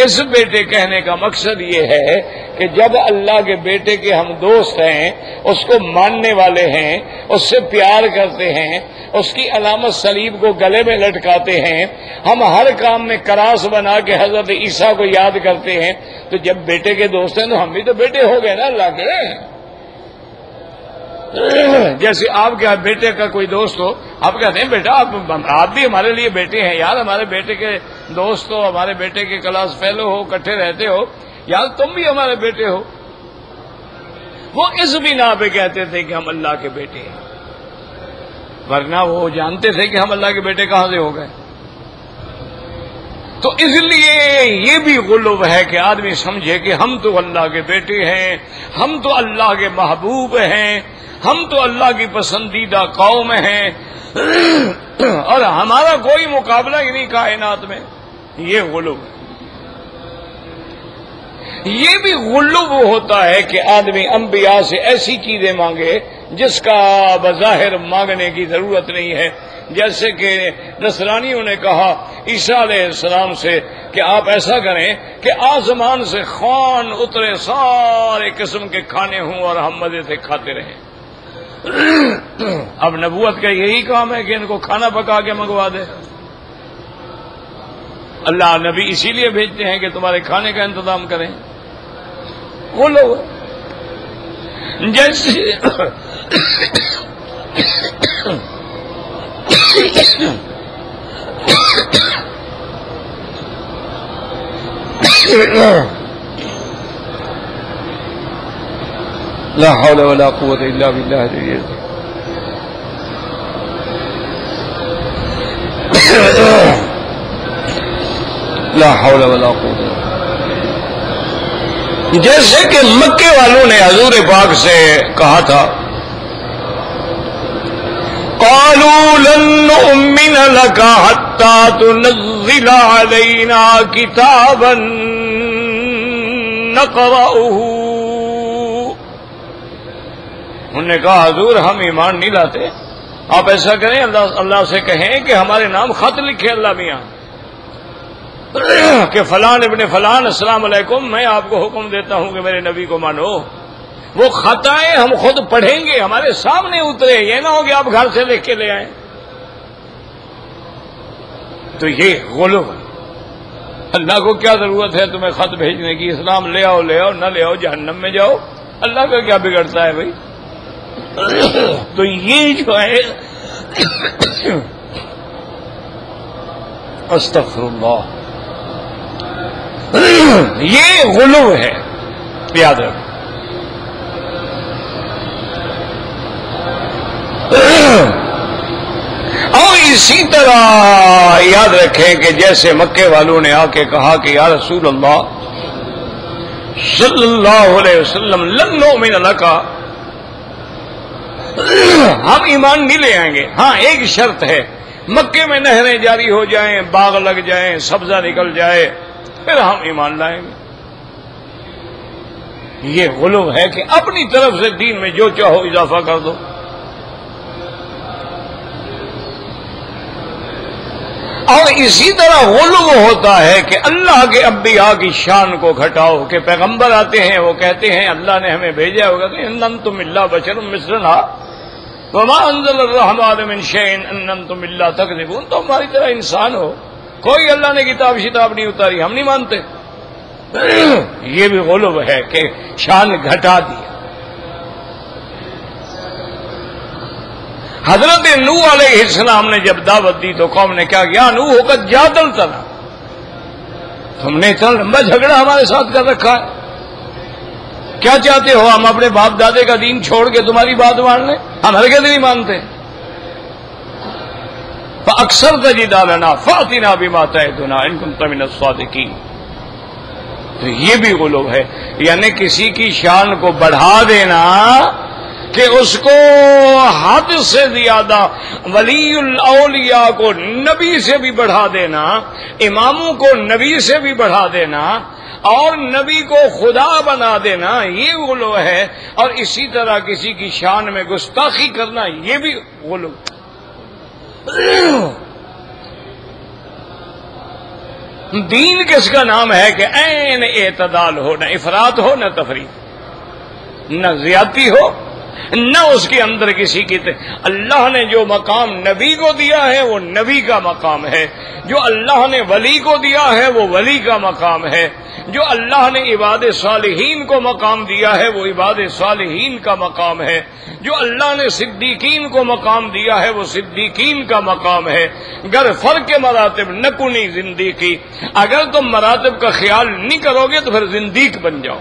اس بیٹے کہنے کا مقصد یہ ہے کہ جب اللہ کے بیٹے کے ہم دوست ہیں، اس کو ماننے والے ہیں، اس سے پیار کرتے ہیں، اس کی علامت صلیب کو گلے میں لٹکاتے ہیں، ہم ہر کام میں کراس بنا کے حضرت عیسیٰ کو یاد کرتے ہیں، تو جب بیٹے کے دوست ہیں تو ہم بھی تو بیٹے ہو گئے نا اللہ کے. جیسے آپ کے بیٹے کا کوئی دوست ہو، آپ کہتے ہیں بیٹا آپ بھی ہمارے لیے بیٹے ہیں یار، ہمارے بیٹے کے دوست ہو، ہمارے بیٹے کے کلاس فیلو ہو، اکٹھے رہتے ہو یار، تم بھی ہمارے بیٹے ہو. وہ اس بنا پہ کہتے تھے کہ ہم اللہ کے بیٹے ہیں، ورنہ وہ جانتے تھے کہ ہم اللہ کے بیٹے کہاں سے ہو گئے. تو اس لیے یہ بھی غلو ہے کہ آدمی سمجھے کہ ہم تو اللہ کے بیٹے ہیں، ہم تو اللہ کے محبوب ہیں، ہم تو اللہ کی پسندیدہ قوم ہیں، اور ہمارا کوئی مقابلہ ہی نہیں کائنات میں. یہ غلو ہے. یہ بھی غلو ہوتا ہے کہ آدمی انبیاء سے ایسی چیزیں مانگے جس کا بظاہر مانگنے کی ضرورت نہیں ہے. جیسے کہ نصرانیوں نے کہا عیسیٰ علیہ السلام سے کہ آپ ایسا کریں کہ آسمان سے خوان اترے، سارے قسم کے کھانے ہوں اور ہم مزے سے کھاتے رہیں. اب نبوت کا یہی کام ہے کہ ان کو کھانا پکا کے منگوا دے. اللہ نبی اسی لیے بھیجتے ہیں کہ تمہارے کھانے کا انتظام کریں. وہ لوگ جیسے لا حول ولا قوة الا بالله العلي العظيم. لا حول ولا قوة. جیسے کہ مکے والوں نے حضور پاک سے کہا تھا قالوا لن نؤمن لك حتى تنزل علينا كتابا نقرأه. انہوں نے کہا حضور ہم ایمان نہیں لاتے، آپ ایسا کریں اللہ سے کہیں کہ ہمارے نام خط لکھے اللہ میاں کہ فلان ابن فلان السلام علیکم، میں آپ کو حکم دیتا ہوں کہ میرے نبی کو مانو. وہ خط آئے ہم خود پڑھیں گے، ہمارے سامنے اترے، یہ نہ ہو کہ آپ گھر سے لکھ کے لے آئیں. تو یہ غلو ہے. اللہ کو کیا ضرورت ہے تمہیں خط بھیجنے کی؟ اسلام لے آؤ نہ لے آؤ جہنم میں جاؤ، اللہ کا کیا بگڑتا ہے بھائی. تو یہ جو ہے استغفر اللہ، یہ غلو ہے، یاد رکھو. اور اسی طرح یاد رکھیں کہ جیسے مکے والوں نے آ کے کہا کہ یا رسول اللہ صلی اللہ علیہ وسلم لن نؤمن لک، ہم ایمان نہیں لے آئیں گے، ہاں ایک شرط ہے، مکے میں نہریں جاری ہو جائیں، باغ لگ جائیں، سبزہ نکل جائے، پھر ہم ایمان لائیں گے. یہ غلو ہے کہ اپنی طرف سے دین میں جو چاہو اضافہ کر دو. اور اسی طرح غلو ہوتا ہے کہ اللہ کے انبیاء کی شان کو گھٹاؤ، کہ پیغمبر آتے ہیں وہ کہتے ہیں اللہ نے ہمیں بھیجا ہوگا کہ ان انتم الا بشر مثلنا وما انزل الرحمن من شيء ان انتم الا تكذبون. تو ہماری طرح انسان ہو، کوئی اللہ نے کتاب شتاب نہیں اتاری، ہم نہیں مانتے. یہ بھی غلو ہے کہ شان گھٹا دیا. حضرت نوح علیہ السلام نے جب دعوت دی تو قوم نے کیا کیا؟ نوح ہو کر جادلتنا، تم نے اتنا لمبا جھگڑا ہمارے ساتھ کر رکھا ہے، کیا چاہتے ہو ہم اپنے باپ دادے کا دین چھوڑ کے تمہاری بات مان لیں؟ ہم ہرگز نہیں مانتے. فَأَكْثَرْتَ جِدَالَنَا فَأْتِنَا بِمَا تَعِدُنَا إِن كُنتَ مِنَ الصَّادِقِينَ. تو یہ بھی غلو ہے، یعنی کسی کی شان کو بڑھا دینا کہ اس کو حد سے زیادہ، ولی الاولیاء کو نبی سے بھی بڑھا دینا، اماموں کو نبی سے بھی بڑھا دینا، اور نبی کو خدا بنا دینا، یہ غلو ہے. اور اسی طرح کسی کی شان میں گستاخی کرنا، یہ بھی غلو. دین کس کا نام ہے کہ عین اعتدال ہو، نہ افراط ہو نہ تفریط، نہ زیادتی ہو نہ اس کے اندر کسی کی اللہ نے جو مقام نبی کو دیا ہے وہ نبی کا مقام ہے، جو اللہ نے ولی کو دیا ہے وہ ولی کا مقام ہے، جو اللہ نے عباد صالحین کو مقام دیا ہے وہ عباد صالحین کا مقام ہے، جو اللہ نے صدیقین کو مقام دیا ہے وہ صدیقین کا مقام ہے. گر فرق مراتب نہ کنی زندگی، اگر تم مراتب کا خیال نہیں کرو گے تو پھر زندیق بن جاؤ.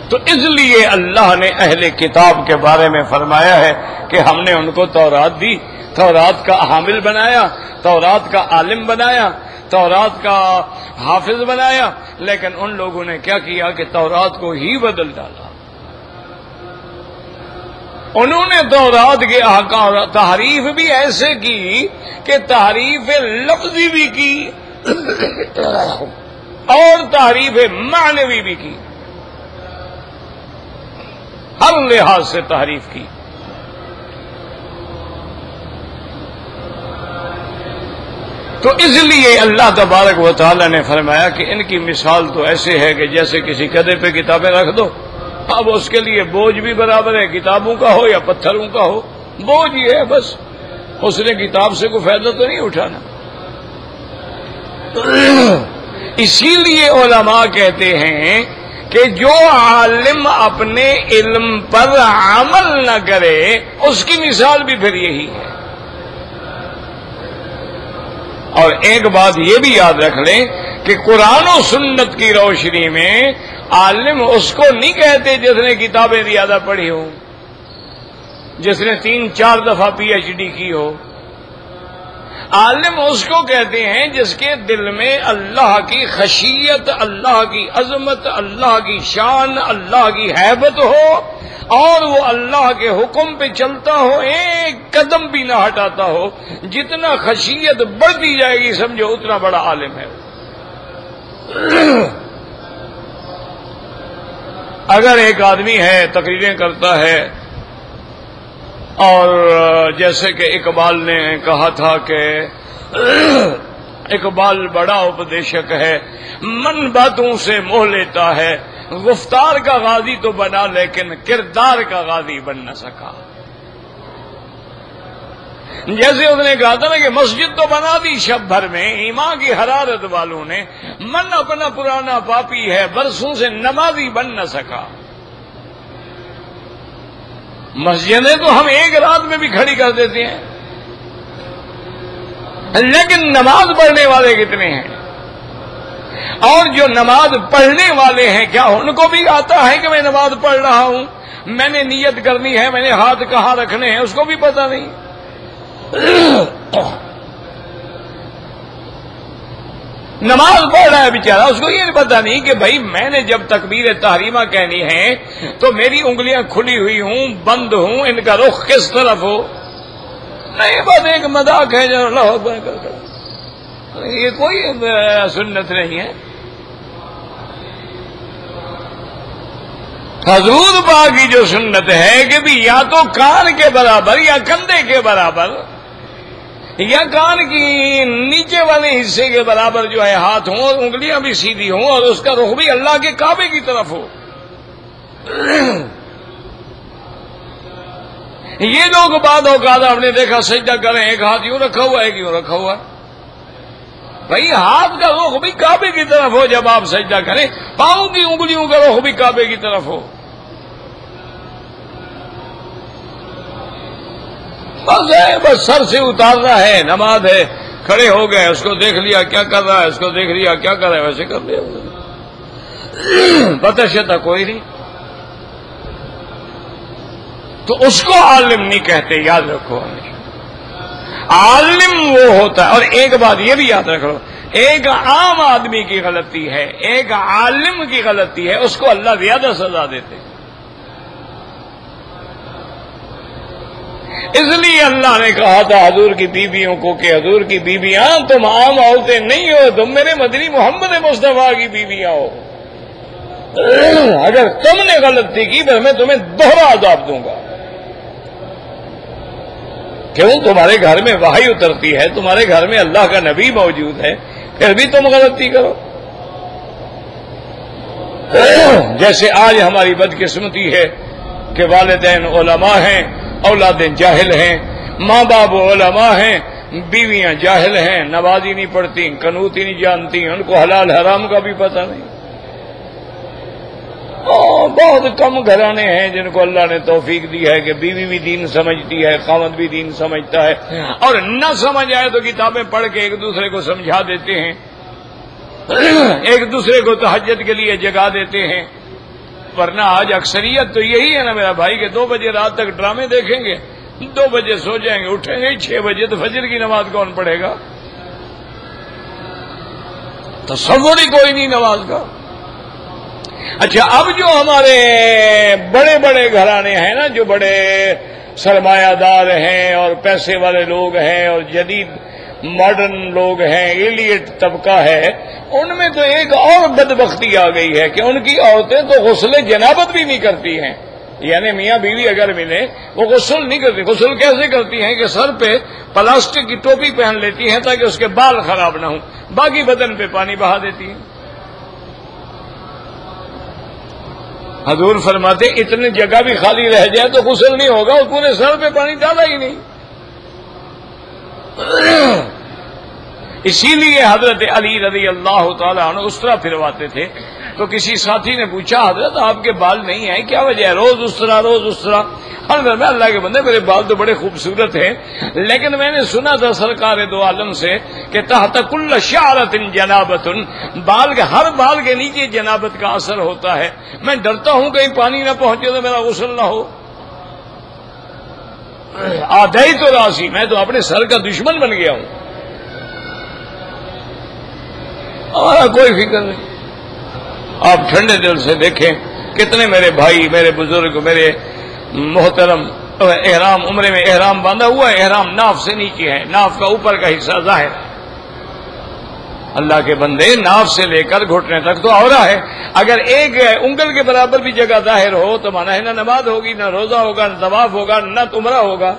تو اس لیے اللہ نے اہل کتاب کے بارے میں فرمایا ہے کہ ہم نے ان کو تورات دی، تورات کا حامل بنایا، تورات کا عالم بنایا، تورات کا حافظ بنایا، لیکن ان لوگوں نے کیا کیا کہ تورات کو ہی بدل ڈالا. انہوں نے تورات کے احکام تحریف بھی ایسے کی کہ تحریف لفظی بھی کی اور تحریف معنوی بھی کی، ہر لحاظ سے تحریف کی. تو اس لیے اللہ تبارک و تعالی نے فرمایا کہ ان کی مثال تو ایسے ہے کہ جیسے کسی گدھے پہ کتابیں رکھ دو، اب اس کے لیے بوجھ بھی برابر ہے، کتابوں کا ہو یا پتھروں کا ہو، بوجھ ہی ہے بس، اس نے کتاب سے کوئی فائدہ تو نہیں اٹھانا. اسی لیے علماء کہتے ہیں کہ جو عالم اپنے علم پر عمل نہ کرے اس کی مثال بھی پھر یہی ہے. اور ایک بات یہ بھی یاد رکھ لیں کہ قرآن و سنت کی روشنی میں عالم اس کو نہیں کہتے جس نے کتابیں زیادہ پڑھی ہو، جس نے 3-4 دفعہ PhD کی ہو. عالم اس کو کہتے ہیں جس کے دل میں اللہ کی خشیت، اللہ کی عظمت، اللہ کی شان، اللہ کی ہیبت ہو، اور وہ اللہ کے حکم پہ چلتا ہو، ایک قدم بھی نہ ہٹاتا ہو، جتنا خشیت بڑھتی جائے گی سمجھو اتنا بڑا عالم ہے۔ اگر ایک آدمی ہے تقریریں کرتا ہے، اور جیسے کہ اقبال نے کہا تھا کہ اقبال بڑا اپدیشک ہے، من باتوں سے موہ لیتا ہے، گفتار کا غازی تو بنا لیکن کردار کا غازی بن نہ سکا۔ جیسے اس نے کہا تھا نا کہ مسجد تو بنا دی شب بھر میں ایمان کی حرارت والوں نے، من اپنا پرانا پاپی ہے، برسوں سے نمازی بن نہ سکا۔ مسجدیں تو ہم ایک رات میں بھی کھڑی کر دیتے ہیں، لیکن نماز پڑھنے والے کتنے ہیں؟ اور جو نماز پڑھنے والے ہیں کیا ان کو بھی آتا ہے کہ میں نماز پڑھ رہا ہوں، میں نے نیت کرنی ہے، میں نے ہاتھ کہاں رکھنے ہیں، اس کو بھی پتہ نہیں۔ نماز پڑھ رہا ہے بیچارہ، اس کو یہ پتہ نہیں کہ بھائی میں نے جب تکبیر تحریمہ کہنی ہے تو میری انگلیاں کھلی ہوئی ہوں، بند ہوں، ان کا رخ کس طرف ہو۔ نہیں، بس ایک مذاق ہے جو اللہ اکبر کر، یہ کوئی سنت نہیں ہے۔ حضور پاک کی جو سنت ہے کہ بھی یا تو کان کے برابر یا کندھے کے برابر یا کان کی نیچے والے حصے کے برابر جو ہے ہاتھ ہوں اور انگلیاں بھی سیدھی ہوں اور اس کا رخ بھی اللہ کے کعبے کی طرف ہو۔ یہ لوگ بعد اوقات آپ نے دیکھا سجدہ کریں، ایک ہاتھ یوں رکھا ہوا ہے، ایک یوں رکھا ہوا ہے۔ بھائی ہاتھ کا رخ بھی کعبے کی طرف ہو جب آپ سجدہ کریں، پاؤں کی انگلیوں کا رخ بھی کعبے کی طرف ہو۔ بس ہے، بس سر سے اتارنا ہے، نماز ہے، کھڑے ہو گئے، اس کو دیکھ لیا کیا کر رہا ہے، اس کو دیکھ لیا کیا کر رہا ہے، ویسے کر لیا، پتہ شتا کوئی نہیں۔ تو اس کو عالم نہیں کہتے، یاد رکھو۔ عالم وہ ہوتا ہے، اور ایک بات یہ بھی یاد رکھو، ایک عام آدمی کی غلطی ہے، ایک عالم کی غلطی ہے، اس کو اللہ زیادہ سزا دیتے۔ اس لیے اللہ نے کہا تھا حضور کی بیویوں کو کہ حضور کی بیویاں تم عام عورتیں نہیں ہو، تم میرے مدنی محمد مصطفیٰ کی بیویاں ہو، اگر تم نے غلطی کی تو میں تمہیں دوہرا عذاب دوں گا۔ کیوں؟ تمہارے گھر میں وحی اترتی ہے، تمہارے گھر میں اللہ کا نبی موجود ہے، پھر بھی تم غلطی کرو۔ جیسے آج ہماری بدقسمتی ہے کہ والدین علماء ہیں، اولاد جاہل ہیں، ماں باپ علماء ہیں، بیویاں جاہل ہیں، نمازی نہیں پڑھتی، قنوت ہی نہیں جانتی، ان کو حلال حرام کا بھی پتہ نہیں۔ بہت کم گھرانے ہیں جن کو اللہ نے توفیق دی ہے کہ بیوی بھی دین سمجھتی ہے، خاوند بھی دین سمجھتا ہے، اور نہ سمجھ آئے تو کتابیں پڑھ کے ایک دوسرے کو سمجھا دیتے ہیں، ایک دوسرے کو تہجد کے لیے جگا دیتے ہیں۔ ورنہ آج اکثریت تو یہی ہے نا میرا بھائی کہ 2 بجے رات تک ڈرامے دیکھیں گے، 2 بجے سو جائیں گے، اٹھیں گے 6 بجے، تو فجر کی نماز کون پڑھے گا؟ تصور ہی کوئی نہیں نماز کا۔ اچھا، اب جو ہمارے بڑے بڑے گھرانے ہیں نا، جو بڑے سرمایہ دار ہیں اور پیسے والے لوگ ہیں اور جدید ماڈرن لوگ ہیں، ایلیٹ طبقہ ہے، ان میں تو ایک اور بدبختی آ گئی ہے کہ ان کی عورتیں تو غسل جنابت بھی نہیں کرتی ہیں۔ یعنی میاں بیوی اگر ملے وہ غسل نہیں کرتی۔ غسل کیسے کرتی ہیں کہ سر پہ پلاسٹک کی ٹوپی پہن لیتی ہیں تاکہ اس کے بال خراب نہ ہوں، باقی بدن پہ پانی بہا دیتی ہیں۔ حضور فرماتے اتنی جگہ بھی خالی رہ جائے تو غسل نہیں ہوگا، اور پورے سر پہ پانی ڈالا ہی نہیں۔ اسی لیے حضرت علی رضی اللہ تعالیٰ عنہ اسرا پھرواتے تھے، تو کسی ساتھی نے پوچھا حضرت آپ کے بال نہیں ہیں، کیا وجہ ہے؟ روز اسرا روز اسرا۔ حضرت میں اللہ کے بندے میرے بال تو بڑے خوبصورت ہیں، لیکن میں نے سنا تھا سرکار دو عالم سے کہ تحت کل شعرۃ جنابۃ، بال کے ہر بال کے نیچے جنابت کا اثر ہوتا ہے، میں ڈرتا ہوں کہیں پانی نہ پہنچے تو میرا غسل نہ ہو۔ آدھائی تو راسی، میں تو اپنے سر کا دشمن بن گیا ہوں، ہمارا کوئی فکر نہیں۔ آپ ٹھنڈے دل سے دیکھیں کتنے میرے بھائی، میرے بزرگ، میرے محترم احرام عمرے میں احرام باندھا ہوا ہے، احرام ناف سے نیچے ہے، ناف کا اوپر کا حصہ ظاہر ہے۔ اللہ کے بندے ناف سے لے کر گھٹنے تک تو عورہ ہے، اگر ایک انگل کے برابر بھی جگہ ظاہر ہو تو مانا ہے نہ نماز ہوگی، نہ روزہ ہوگا، نہ طواف ہوگا، نہ عمرہ ہوگا۔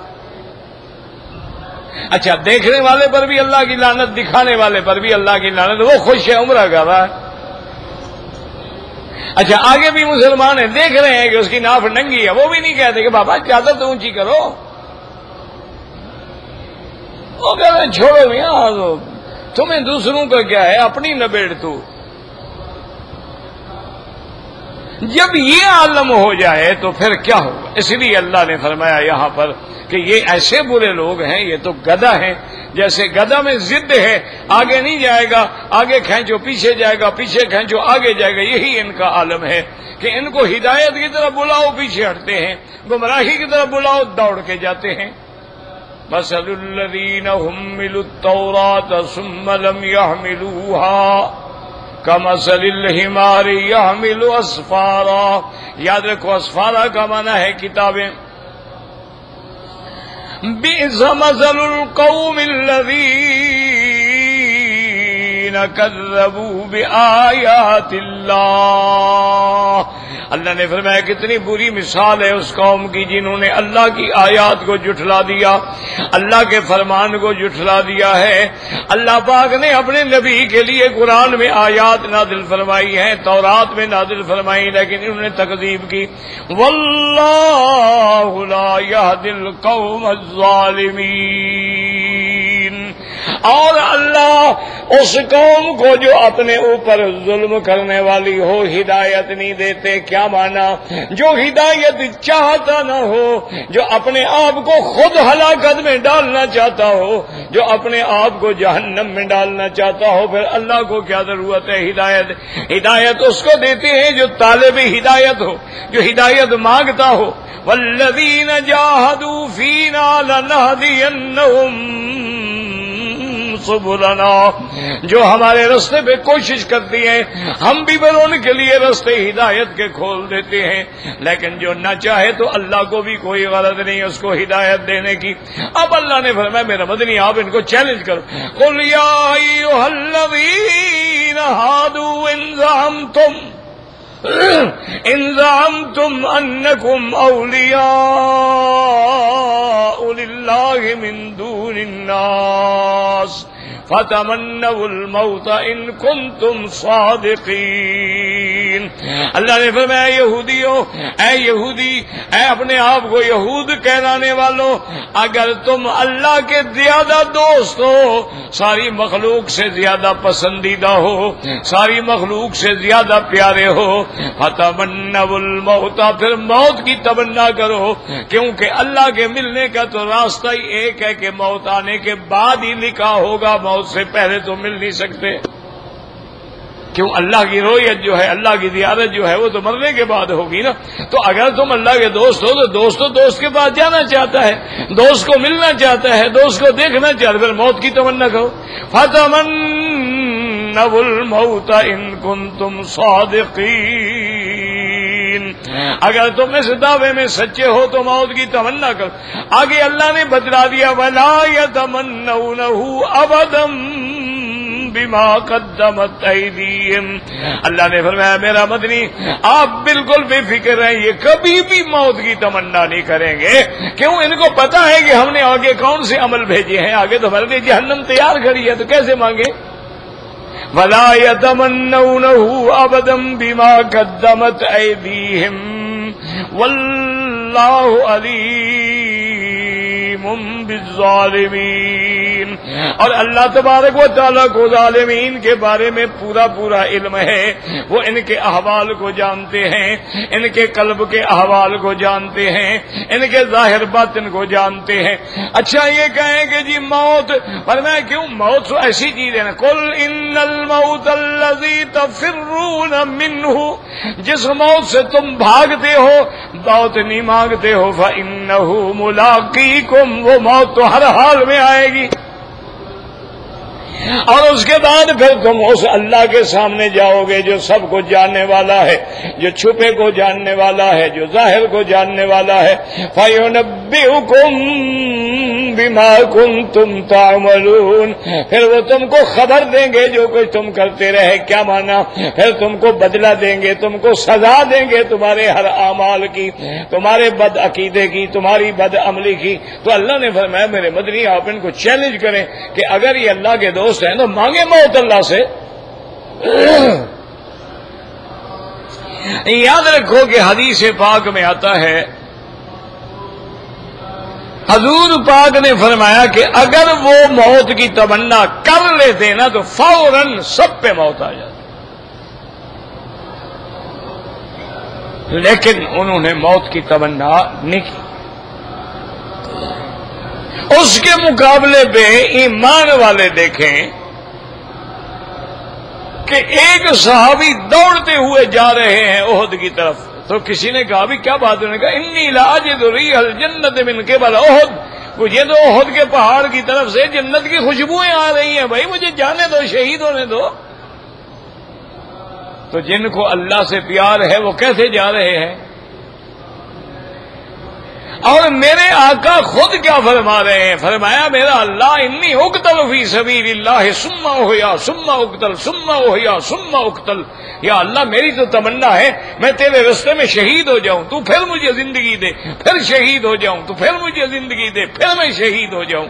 اچھا، دیکھنے والے پر بھی اللہ کی لعنت، دکھانے والے پر بھی اللہ کی لعنت، وہ خوش ہے، عمرہ کر رہا ہے۔ اچھا، آگے بھی مسلمان ہیں، دیکھ رہے ہیں کہ اس کی ناف ننگی ہے، وہ بھی نہیں کہتے کہ بابا چادر تو اونچی کرو، وہ کہتے ہیں چھوڑو میاں، تمہیں دوسروں کا کیا ہے، اپنی نبیڑ تو۔ جب یہ عالم ہو جائے تو پھر کیا ہوگا؟ اس لیے اللہ نے فرمایا یہاں پر کہ یہ ایسے برے لوگ ہیں، یہ تو گدھا ہیں، جیسے گدھا میں ضد ہے، آگے نہیں جائے گا، آگے کھینچو پیچھے جائے گا، پیچھے کھینچو آگے جائے گا، یہی ان کا عالم ہے کہ ان کو ہدایت کی طرف بلاؤ پیچھے ہٹتے ہیں، گمراہی کی طرف بلاؤ دوڑ کے جاتے ہیں۔ مثل الذین حملوا التوراۃ ثم لم یحملوها کمثل الحمار یحمل اسفارا۔ یاد رکھو، اسفارا کا معنی ہے کتابیں۔ بئس مثل القوم الذین کذبوا بآیات اللہ۔ اللہ نے فرمایا کتنی بری مثال ہے اس قوم کی جنہوں نے اللہ کی آیات کو جھٹلا دیا، اللہ کے فرمان کو جھٹلا دیا ہے۔ اللہ پاک نے اپنے نبی کے لیے قرآن میں آیات نازل فرمائی ہیں، تورات میں نازل فرمائی، لیکن انہوں نے تکذیب کی۔ واللہ لا یہدی القوم الظالمین۔ اور اللہ اس قوم کو جو اپنے اوپر ظلم کرنے والی ہو ہدایت نہیں دیتے۔ کیا مانا؟ جو ہدایت چاہتا نہ ہو، جو اپنے آپ کو خود ہلاکت میں ڈالنا چاہتا ہو، جو اپنے آپ کو جہنم میں ڈالنا چاہتا ہو، پھر اللہ کو کیا ضرورت ہے ہدایت؟ ہدایت اس کو دیتے ہیں جو طالب ہدایت ہو، جو ہدایت مانگتا ہو۔ والذین جاہدوا فینا لنہدینہم سبلنا۔ جو ہمارے راستے پہ کوشش کرتی ہیں ہم بھی پھر ان کے لیے راستے ہدایت کے کھول دیتے ہیں، لیکن جو نہ چاہے تو اللہ کو بھی کوئی غرض نہیں اس کو ہدایت دینے کی۔ اب اللہ نے فرمایا میرا مدنی آپ ان کو چیلنج کرو، قل یا ایھا الذین ھادوا ان زعمتم انکم اولیاء للہ من دون الناس فتمنوا الموت ان کنتم صادقین۔ اللہ نے فرمایا یہودیوں، اے یہودی، اے اپنے آپ کو یہود کہلانے والوں، اگر تم اللہ کے زیادہ دوست ہو، ساری مخلوق سے زیادہ پسندیدہ ہو، ساری مخلوق سے زیادہ پیارے ہو، فتمنوا الموت، پھر موت کی تمنا کرو، کیونکہ اللہ کے ملنے کا تو راستہ ہی ایک ہے کہ موت آنے کے بعد ہی لکھا ہوگا، موت سے پہلے تو مل نہیں سکتے۔ کیوں؟ اللہ کی رویت جو ہے، اللہ کی زیارت جو ہے وہ تو مرنے کے بعد ہوگی نا۔ تو اگر تم اللہ کے دوست ہو تو دوست کے پاس جانا چاہتا ہے، دوست کو ملنا چاہتا ہے، دوست کو دیکھنا چاہتا ہے، پھر موت کی تمنا کرو۔ فَتَمَنَّوُا الْمَوْتَ إِن كُنتُمْ صَادِقِينَ۔ اگر تم اس دعوے میں سچے ہو تو موت کی تمنا کرو۔ آگے اللہ نے بتلا دیا وَلَا يَتَمَنَّوْنَهُ أَبَدًا بما قدمت ایدیہم۔ اللہ نے فرمایا میرا مدنی آپ بالکل بے فکر ہیں، یہ کبھی بھی موت کی تمنا نہیں کریں گے۔ کیوں؟ ان کو پتا ہے کہ ہم نے آگے کون سے عمل بھیجے ہیں، آگے تو ہمارے لیے جہنم تیار کھڑی ہے، تو کیسے مانگے؟ ولا يتمنونه ابدا بما قدمت ایدیہم واللہ علیم بالظالمین۔ اور اللہ تبارک و تعالیٰ کو ظالمین کے بارے میں پورا علم ہے، وہ ان کے احوال کو جانتے ہیں، ان کے قلب کے احوال کو جانتے ہیں، ان کے ظاہر باطن کو جانتے ہیں۔ اچھا یہ کہیں کہ جی موت، پر میں کیوں؟ موت تو ایسی چیز ہے نا، قل ان الموت الذی تفرون منہ، جس موت سے تم بھاگتے ہو، موت نہیں مانگتے ہو، فإنہ ملاقیکم، وہ موت تو ہر حال میں آئے گی۔ اور اس کے بعد پھر تم اس اللہ کے سامنے جاؤ گے جو سب کو جاننے والا ہے، جو چھپے کو جاننے والا ہے، جو ظاہر کو جاننے والا ہے۔ فَيُنَبِّئُكُم بِمَا كُنتُمْ تَعْمَلُونَ، پھر وہ تم کو خبر دیں گے جو کچھ تم کرتے رہے۔ کیا مانا؟ پھر تم کو بدلہ دیں گے، تم کو سزا دیں گے تمہارے ہر اعمال کی، تمہارے بد عقیدے کی، تمہاری بد عملی کی۔ تو اللہ نے فرمایا میرے مدنی آپ ان کو چیلنج کریں کہ اگر یہ اللہ کے دوست ہیں تو مانگے موت اللہ سے۔ یاد رکھو کہ حدیث پاک میں آتا ہے، حضور پاک نے فرمایا کہ اگر وہ موت کی تمنا کر لیتے نا تو فوراً سب پہ موت آ جاتی، لیکن انہوں نے موت کی تمنا نہیں کی۔ اس کے مقابلے پہ ایمان والے دیکھیں کہ ایک صحابی دوڑتے ہوئے جا رہے ہیں احد کی طرف، تو کسی نے کہا بھی کیا بات؟ انہوں نے کہا انی لاجد ریح الجنت من قبل احد، مجھے تو احد کے پہاڑ کی طرف سے جنت کی خوشبوئیں آ رہی ہیں، بھائی مجھے جانے دو، شہید ہونے دو۔ تو جن کو اللہ سے پیار ہے وہ کیسے جا رہے ہیں؟ اور میرے آقا خود کیا فرما رہے ہیں؟ فرمایا میرا اللہ انی اقتل فی سبیل اللہ ثم احیا ثم اقتل ثم احیا ثم اقتل، یا اللہ میری تو تمنا ہے میں تیرے رستے میں شہید ہو جاؤں، تو پھر مجھے زندگی دے، پھر شہید ہو جاؤں، تو پھر مجھے زندگی دے، پھر میں شہید ہو جاؤں۔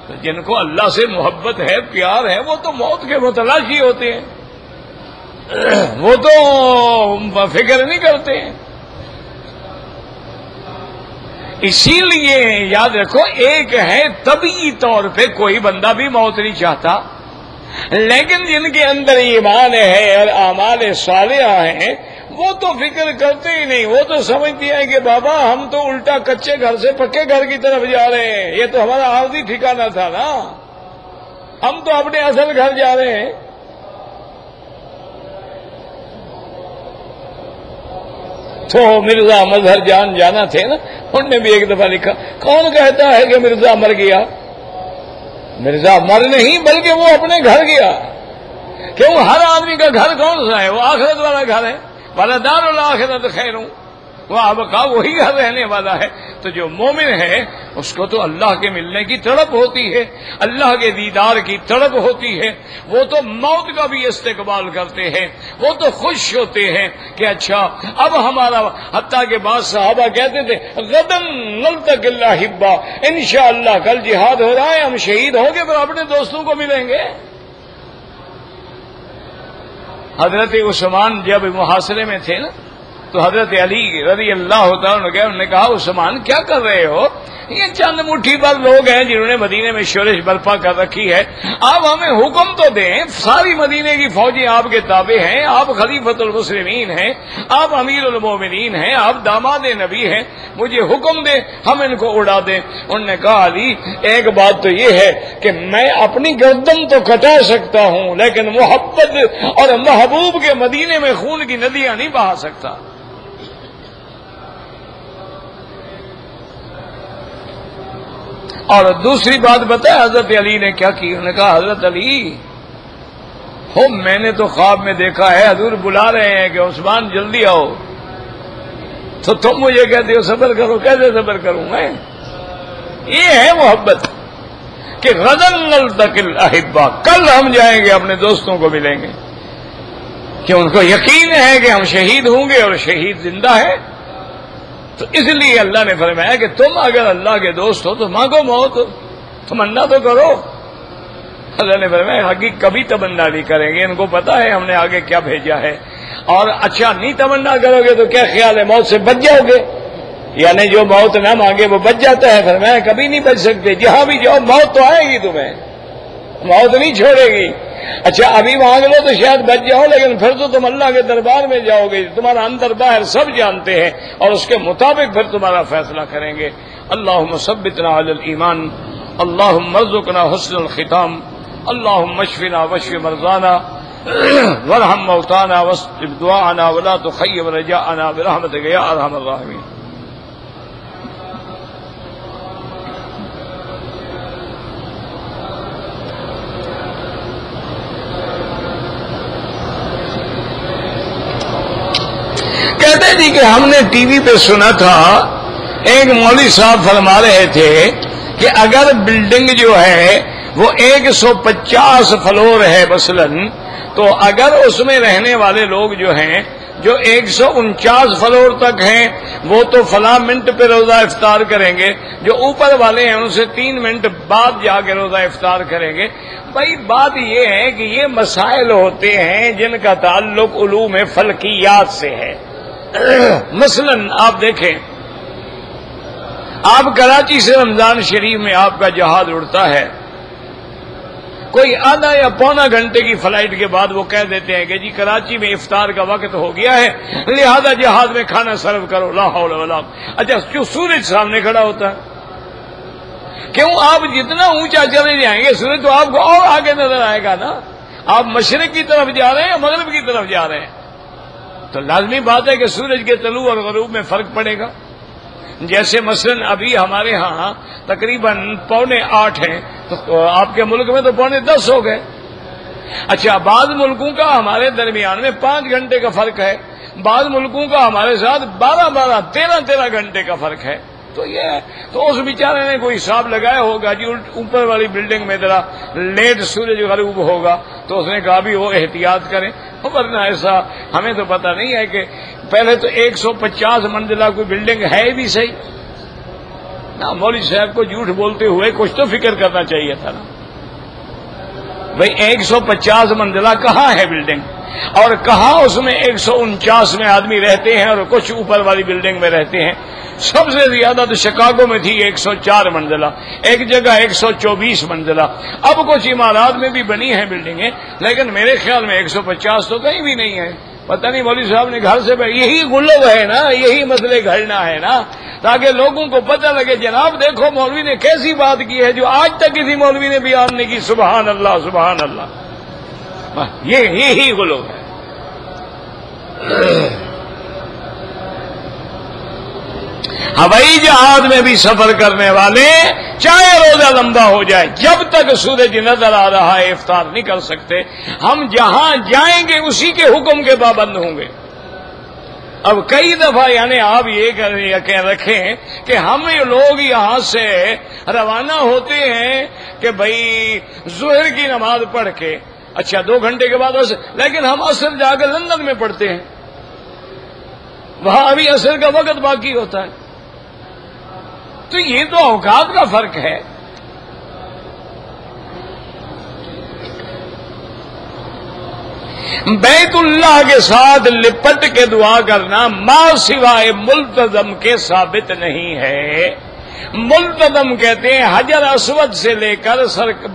تو جن کو اللہ سے محبت ہے، پیار ہے، وہ تو موت کے متلاشی ہوتے ہیں، وہ تو فکر نہیں کرتے ہیں۔ اسی لیے یاد رکھو، ایک ہے طبعی طور پہ کوئی بندہ بھی موت نہیں چاہتا، لیکن جن کے اندر ایمان ہے اور اعمال صالحہ ہیں وہ تو فکر کرتے ہی نہیں، وہ تو سمجھتے ہیں کہ بابا ہم تو الٹا کچے گھر سے پکے گھر کی طرف جا رہے ہیں، یہ تو ہمارا عارضی ٹھکانہ تھا نا، ہم تو اپنے اصل گھر جا رہے ہیں۔ تو مرزا مظہر جان جانا تھے نا، انہوں نے بھی ایک دفعہ لکھا، کون کہتا ہے کہ مرزا مر گیا؟ مرزا مر نہیں بلکہ وہ اپنے گھر گیا۔ کیوں؟ ہر آدمی کا گھر کون سا ہے؟ وہ آخرت والا گھر ہے، وَلَدَارُ الْآخِرَةِ خَيْرٌ، وہ آپ کا وہی گھر رہنے والا ہے۔ تو جو مومن ہے اس کو تو اللہ کے ملنے کی تڑپ ہوتی ہے، اللہ کے دیدار کی تڑپ ہوتی ہے، وہ تو موت کا بھی استقبال کرتے ہیں، وہ تو خوش ہوتے ہیں کہ اچھا اب ہمارا، حتیٰ کہ بعض صحابہ کہتے تھے غدن نلتقی الاحبہ، انشاءاللہ کل جہاد ہو رہا ہے، ہم شہید ہوں گے پھر اپنے دوستوں کو ملیں گے۔ حضرت عثمان جب محاصرے میں تھے نا تو حضرت علی رضی اللہ تعالیٰ عنہ انہوں نے کہا عثمان کیا کر رہے ہو؟ یہ چند مٹھی بھر لوگ ہیں جنہوں نے مدینے میں شورش برپا کر رکھی ہے، آپ ہمیں حکم تو دیں، ساری مدینے کی فوجیں آپ کے تابع ہیں، آپ خلیفۃ المسلمین ہیں، آپ امیر المومنین ہیں، آپ داماد نبی ہیں، مجھے حکم دیں ہم ان کو اڑا دیں۔ انہوں نے کہا علی ایک بات تو یہ ہے کہ میں اپنی گردن تو کٹا سکتا ہوں لیکن محبت اور محبوب کے مدینے میں خون کی ندیاں نہیں بہا سکتا۔ اور دوسری بات بتایا حضرت علی نے کیا کی؟ انہوں نے کہا حضرت علی ہو میں نے تو خواب میں دیکھا ہے حضور بلا رہے ہیں کہ عثمان جلدی آؤ، تو تم مجھے کہتے ہو صبر کرو، کیسے صبر کروں میں؟ یہ ہے محبت کہ غدن نلتقی الاحبہ، کل ہم جائیں گے اپنے دوستوں کو ملیں گے، کہ ان کو یقین ہے کہ ہم شہید ہوں گے اور شہید زندہ ہے۔ تو اس لیے اللہ نے فرمایا کہ تم اگر اللہ کے دوست ہو تو مانگو موت، تمنا تو کرو۔ اللہ نے فرمایا حقیقت کبھی تمنا نہیں کریں گے، ان کو پتا ہے ہم نے آگے کیا بھیجا ہے، اور اچھا نہیں تمنا کرو گے تو کیا خیال ہے موت سے بچ جاؤ گے؟ یعنی جو موت نہ مانگے وہ بچ جاتا ہے، فرمایا کبھی نہیں بچ سکتے، جہاں بھی جاؤ موت تو آئے گی، تمہیں موت نہیں چھوڑے گی۔ اچھا ابھی مانگ لو تو شاید بچ جاؤ، لیکن پھر تو تم اللہ کے دربار میں جاؤ گے، تمہارا اندر باہر سب جانتے ہیں اور اس کے مطابق پھر تمہارا فیصلہ کریں گے۔ اللہم ثبتنا علی الایمان، اللہم ارزقنا حسن الختام، اللہم اشفنا واشف مرضانا وارحم موتانا واستجب دعاءنا ولا تخيب رجاءنا برحمتك یا ارحم الراحمین۔ جی کہ ہم نے ٹی وی پہ سنا تھا، ایک مولوی صاحب فرما رہے تھے کہ اگر بلڈنگ جو ہے وہ 150 فلور ہے مثلا، تو اگر اس میں رہنے والے لوگ جو ہیں جو 149 فلور تک ہیں وہ تو فلاں منٹ پہ روزہ افطار کریں گے، جو اوپر والے ہیں ان سے 3 منٹ بعد جا کے روزہ افطار کریں گے۔ بھائی بات یہ ہے کہ یہ مسائل ہوتے ہیں جن کا تعلق علوم فلکیات سے ہے۔ مثلا آپ دیکھیں، آپ کراچی سے رمضان شریف میں آپ کا جہاز اڑتا ہے، کوئی آدھا یا پونا گھنٹے کی فلائٹ کے بعد وہ کہہ دیتے ہیں کہ جی کراچی میں افطار کا وقت ہو گیا ہے، لہذا جہاز میں کھانا سرو کرو، لا حول ولا قوت۔ اچھا کیوں سورج سامنے کھڑا ہوتا ہے؟ کیوں؟ آپ جتنا اونچا چلے جائیں گے سورج تو آپ کو اور آگے نظر آئے گا نا۔ آپ مشرق کی طرف جا رہے ہیں یا مغرب کی طرف جا رہے ہیں؟ تو لازمی بات ہے کہ سورج کے طلوع اور غروب میں فرق پڑے گا۔ جیسے مثلا ابھی ہمارے ہاں تقریباً 7:45 ہیں، تو آپ کے ملک میں تو 9:45 ہو گئے۔ اچھا بعض ملکوں کا ہمارے درمیان میں 5 گھنٹے کا فرق ہے، بعض ملکوں کا ہمارے ساتھ 12 13 گھنٹے کا فرق ہے۔ تو یہ ہے، تو اس بیچارے نے کوئی حساب لگایا ہوگا جی اوپر والی بلڈنگ میں ذرا لیٹ سورج غروب ہوگا، تو اس نے کہا بھی وہ احتیاط کریں، ورنہ ایسا ہمیں تو پتہ نہیں ہے کہ پہلے تو 150 منزلہ کوئی بلڈنگ ہے بھی صحیح نا۔ مولوی صاحب کو جھوٹ بولتے ہوئے کچھ تو فکر کرنا چاہیے تھا نا بھئی، 150 منزلہ کہاں ہے بلڈنگ، اور کہاں اس میں 149 میں آدمی رہتے ہیں اور کچھ اوپر والی بلڈنگ میں رہتے ہیں۔ سب سے زیادہ تو شکاگو میں تھی 104 منزلہ، ایک جگہ 124 منزلہ۔ اب کچھ عمارات میں بھی بنی ہیں بلڈنگیں، لیکن میرے خیال میں 150 تو کہیں بھی نہیں ہے۔ پتہ نہیں مولوی صاحب نے گھر سے یہی غلو ہے نا، یہی مسئلے گھڑنا ہے نا، تاکہ لوگوں کو پتہ لگے جناب دیکھو مولوی نے کیسی بات کی ہے جو آج تک کسی مولوی نے بیان نہیں کی۔ سبحان اللہ سبحان اللہ، یہی غلو ہے۔ ہوائی جہاز میں بھی سفر کرنے والے چاہے روزہ لمبا ہو جائے، جب تک سورج نظر آ رہا ہے افطار نہیں کر سکتے۔ ہم جہاں جائیں گے اسی کے حکم کے پابند ہوں گے۔ اب کئی دفعہ یعنی آپ یہ کہہ رکھیں کہ ہم لوگ یہاں سے روانہ ہوتے ہیں کہ بھائی ظہر کی نماز پڑھ کے، اچھا 2 گھنٹے کے بعد عصر، لیکن ہم عصر جا کر لندن میں پڑھتے ہیں، وہاں ابھی عصر کا وقت باقی ہوتا ہے۔ تو یہ تو اوقات کا فرق ہے۔ بیت اللہ کے ساتھ لپٹ کے دعا کرنا ما سوائے ملتزم کے ثابت نہیں ہے۔ ملتزم کہتے ہیں حجر اسود سے لے کر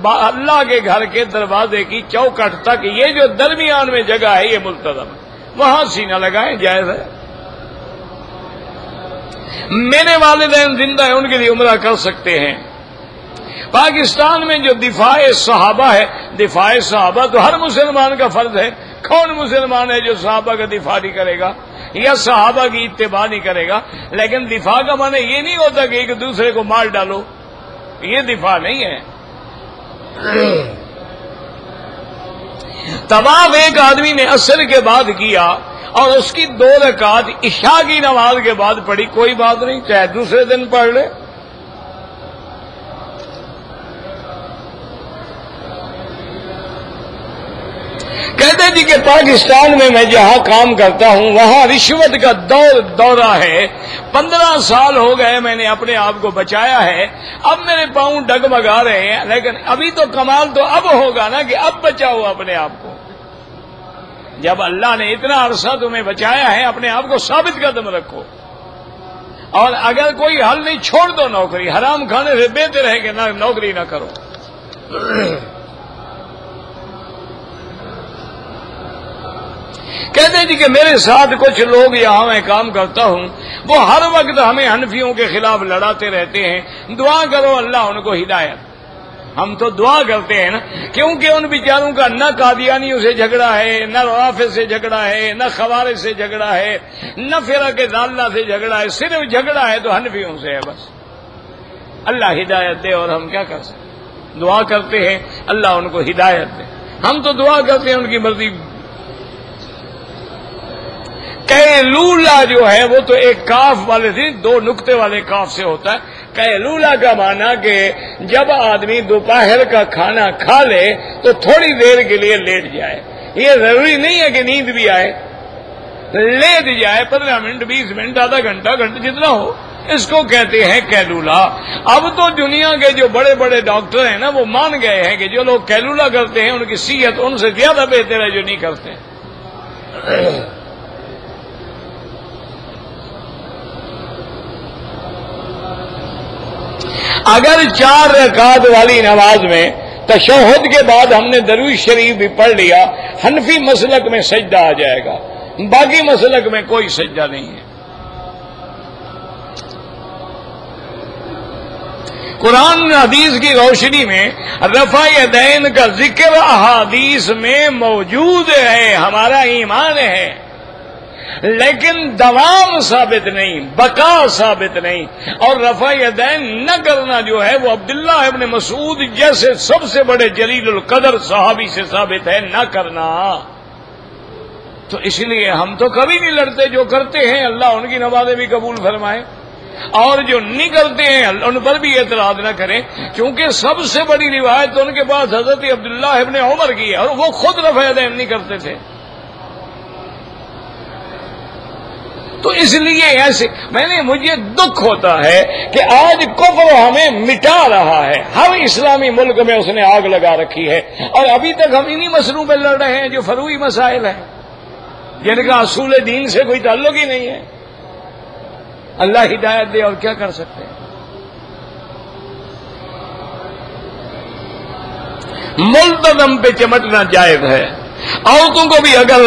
اللہ کے گھر کے دروازے کی چوکھٹ تک، یہ جو درمیان میں جگہ ہے یہ ملتزم، وہاں سینہ لگائیں، جائز ہے۔ میرے والدین زندہ ہیں، ان کے لیے عمرہ کر سکتے ہیں۔ پاکستان میں جو دفاع صحابہ ہے، دفاع صحابہ تو ہر مسلمان کا فرض ہے۔ کون مسلمان ہے جو صحابہ کا دفاع نہیں کرے گا یا صحابہ کی اتباع نہیں کرے گا؟ لیکن دفاع کا معنی یہ نہیں ہوتا کہ ایک دوسرے کو مار ڈالو، یہ دفاع نہیں ہے۔ طواف ایک آدمی نے عصر کے بعد کیا اور اس کی 2 رکعت عشاء کی نماز کے بعد پڑھی، کوئی بات نہیں، چاہے دوسرے دن پڑھ لے۔ کہتے جی کہ پاکستان میں جہاں کام کرتا ہوں وہاں رشوت کا دورہ ہے، 15 سال ہو گئے میں نے اپنے آپ کو بچایا ہے، اب میرے پاؤں ڈگمگا رہے ہیں، لیکن ابھی تو کمال تو اب ہوگا نا کہ اب بچاؤ اپنے آپ کو۔ جب اللہ نے اتنا عرصہ تمہیں بچایا ہے اپنے آپ کو ثابت قدم رکھو، اور اگر کوئی حل نہیں چھوڑ دو نوکری، حرام کھانے سے بہتر ہے کہ نوکری نہ کرو۔ کہتے ہیں جی کہ میرے ساتھ کچھ لوگ یہاں میں کام کرتا ہوں، وہ ہر وقت ہمیں حنفیوں کے خلاف لڑاتے رہتے ہیں، دعا کرو اللہ ان کو ہدایت۔ ہم تو دعا کرتے ہیں نا، کیونکہ ان بیچاروں کا نہ قادیانیوں سے جھگڑا ہے، نہ روافض سے جھگڑا ہے، نہ خوارج سے جھگڑا ہے، نہ فرق ضالہ سے جھگڑا ہے، صرف جھگڑا ہے تو حنفیوں سے ہے بس۔ اللہ ہدایت دے، اور ہم کیا کر سکتے؟ دعا کرتے ہیں اللہ ان کو ہدایت دے، ہم تو دعا کرتے ہیں ان کی مرضی۔ قیلولہ جو ہے وہ تو ایک کاف والے تھے، 2 نقطے والے کاف سے ہوتا ہے۔ قیلولہ کا معنی کہ جب آدمی دوپہر کا کھانا کھا لے تو تھوڑی دیر کے لیے لیٹ جائے، یہ ضروری نہیں ہے کہ نیند بھی آئے، لیٹ جائے 15 منٹ 20 منٹ آدھا گھنٹہ جتنا ہو، اس کو کہتے ہیں قیلولہ۔ اب تو دنیا کے جو بڑے بڑے ڈاکٹر ہیں نا وہ مان گئے ہیں کہ جو لوگ قیلولہ کرتے ہیں ان کی صحت ان سے زیادہ بہتر ہے جو نہیں کرتے۔ اگر 4 رکعت والی نماز میں تشہد کے بعد ہم نے درود شریف بھی پڑھ لیا، حنفی مسلک میں سجدہ آ جائے گا، باقی مسلک میں کوئی سجدہ نہیں ہے۔ قرآن حدیث کی روشنی میں رفع یدین کا ذکر احادیث میں موجود ہے، ہمارا ایمان ہے، لیکن دوام ثابت نہیں، بقا ثابت نہیں۔ اور رفع یدین نہ کرنا جو ہے وہ عبداللہ ابن مسعود جیسے سب سے بڑے جلیل القدر صحابی سے ثابت ہے نہ کرنا۔ تو اس لیے ہم تو کبھی نہیں لڑتے، جو کرتے ہیں اللہ ان کی نمازیں بھی قبول فرمائے، اور جو نہیں کرتے ہیں ان پر بھی اعتراض نہ کریں، کیونکہ سب سے بڑی روایت ان کے پاس حضرت عبداللہ ابن عمر کی ہے، اور وہ خود رفع یدین نہیں کرتے تھے۔ تو اس لیے ایسے مجھے دکھ ہوتا ہے کہ آج کفر ہمیں مٹا رہا ہے، ہر اسلامی ملک میں اس نے آگ لگا رکھی ہے، اور ابھی تک ہم انہی مسئلوں پہ لڑ رہے ہیں جو فروعی مسائل ہیں جن کا اصول دین سے کوئی تعلق ہی نہیں ہے۔ اللہ ہدایت دے، اور کیا کر سکتے ہیں۔ ملتزم پہ چمٹنا جائز ہے، عورتوں کو بھی اگر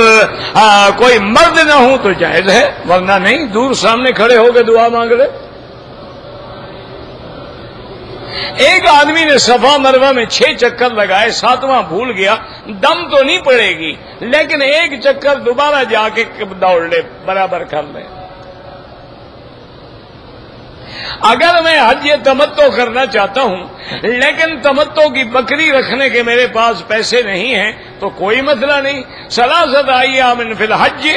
کوئی مرد نہ ہو تو جائز ہے، ورنہ نہیں، دور سامنے کھڑے ہو کے دعا مانگ لے۔ ایک آدمی نے صفا مروہ میں 6 چکر لگائے، 7واں بھول گیا، دم تو نہیں پڑے گی لیکن 1 چکر دوبارہ جا کے دوڑ لے، برابر کر لے۔ اگر میں حج تمتع کرنا چاہتا ہوں لیکن تمتع کی بکری رکھنے کے میرے پاس پیسے نہیں ہیں تو کوئی مسئلہ نہیں، 3 ایام فی الحج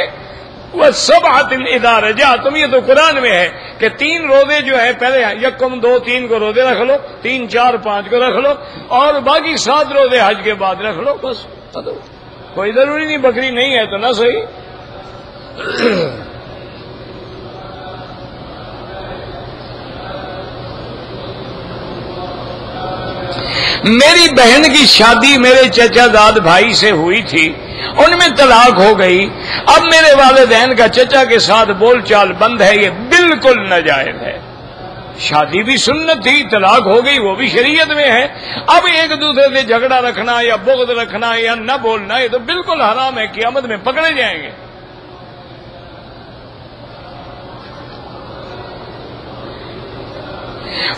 وسبعۃ اذا رجعتم، یہ تو قرآن میں ہے کہ 3 روزے جو ہے پہلے 1 2 3 کو روزے رکھ لو، 3 4 5 کو رکھ لو، اور باقی 7 روزے حج کے بعد رکھ لو، بس کوئی ضروری نہیں، بکری نہیں ہے تو نہ صحیح۔ میری بہن کی شادی میرے چچا زاد بھائی سے ہوئی تھی، ان میں طلاق ہو گئی، اب میرے والدین کا چچا کے ساتھ بول چال بند ہے، یہ بالکل ناجائز ہے۔ شادی بھی سنت تھی، طلاق ہو گئی وہ بھی شریعت میں ہے، اب ایک دوسرے سے جھگڑا رکھنا یا بغض رکھنا یا نہ بولنا یہ تو بالکل حرام ہے، قیامت میں پکڑے جائیں گے۔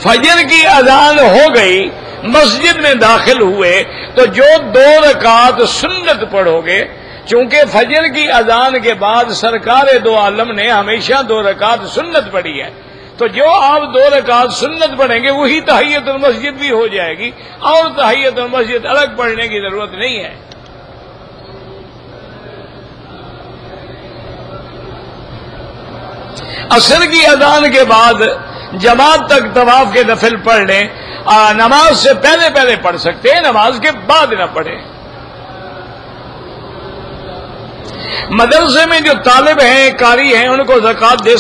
فجر کی اذان ہو گئی، مسجد میں داخل ہوئے تو جو 2 رکعت سنت پڑھو گے، چونکہ فجر کی اذان کے بعد سرکار دو عالم نے ہمیشہ 2 رکعت سنت پڑھی ہے، تو جو آپ 2 رکعت سنت پڑھیں گے وہی تحیت المسجد بھی ہو جائے گی، اور تحیت المسجد الگ پڑھنے کی ضرورت نہیں ہے۔ عصر کی اذان کے بعد جماعت تک طواف کے نفل پڑھ لیں، نماز سے پہلے پڑھ سکتے ہیں، نماز کے بعد نہ پڑھیں۔ مدرسے میں جو طالب ہیں، قاری ہیں، ان کو زکوٰۃ دے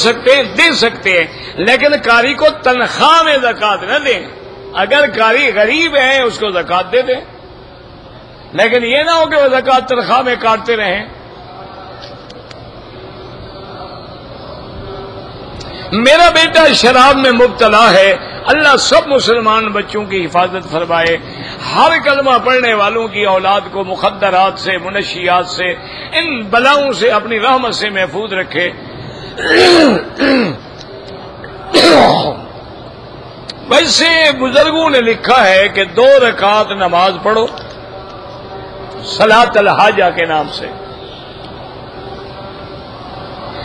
سکتے ہیں لیکن قاری کو تنخواہ میں زکوٰۃ نہ دیں۔ اگر قاری غریب ہے اس کو زکوٰۃ دے دیں، لیکن یہ نہ ہو کہ وہ زکوٰۃ تنخواہ میں کاٹتے رہیں۔ میرا بیٹا شراب میں مبتلا ہے، اللہ سب مسلمان بچوں کی حفاظت فرمائے، ہر کلمہ پڑھنے والوں کی اولاد کو مخدرات سے، منشیات سے، ان بلاؤں سے اپنی رحمت سے محفوظ رکھے۔ ویسے بزرگوں نے لکھا ہے کہ 2 رکعت نماز پڑھو صلاۃ الحاجہ کے نام سے،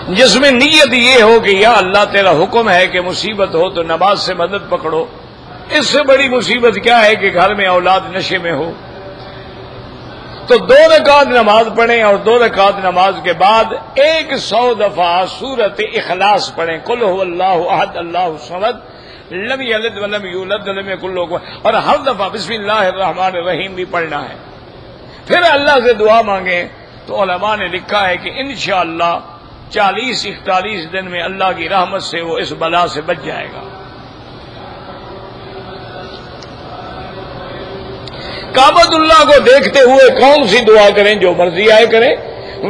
جس میں نیت یہ ہو کہ یا اللہ تیرا حکم ہے کہ مصیبت ہو تو نماز سے مدد پکڑو۔ اس سے بڑی مصیبت کیا ہے کہ گھر میں اولاد نشے میں ہو، تو 2 رکعت نماز پڑھیں اور 2 رکعت نماز کے بعد 100 دفعہ سورت اخلاص پڑھیں، قل هو اللہ احد اللہ الصمد لم یلد ولم یولد ولم یکن لہ کفوا احد، اور ہر دفعہ بسم اللہ الرحمن الرحیم بھی پڑھنا ہے. پھر اللہ سے دعا مانگیں. تو علماء نے لکھا ہے کہ انشاءاللہ 40-41 دن میں اللہ کی رحمت سے وہ اس بلا سے بچ جائے گا. کعبۃ اللہ کو دیکھتے ہوئے کون سی دعا کریں؟ جو مرضی آئے کریں.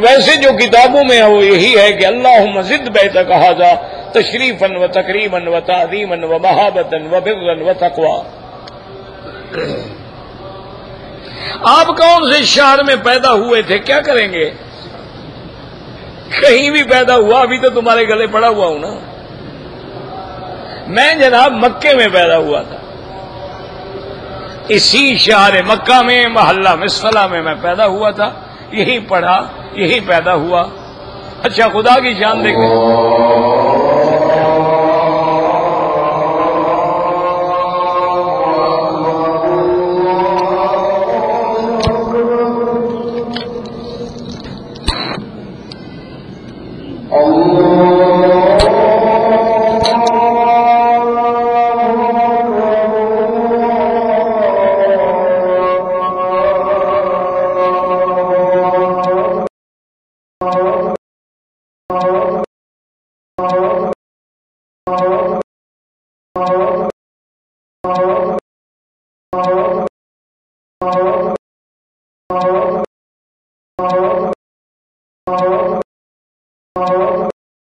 ویسے جو کتابوں میں ہے وہ یہی ہے کہ اللہم زد بیتک ھذا تشریفا و تکریما و تعظیما و محابتا و برا و تقوا. آپ کون سے شہر میں پیدا ہوئے تھے؟ کیا کریں گے؟ کہیں بھی پیدا ہوا، ابھی تو تمہارے گلے پڑا ہوا ہوں نا. میں جناب مکے میں پیدا ہوا تھا، اسی شہر مکہ میں محلہ مسفلہ میں میں پیدا ہوا تھا، یہی پڑھا، یہی پیدا ہوا. اچھا خدا کی شان دیکھیں.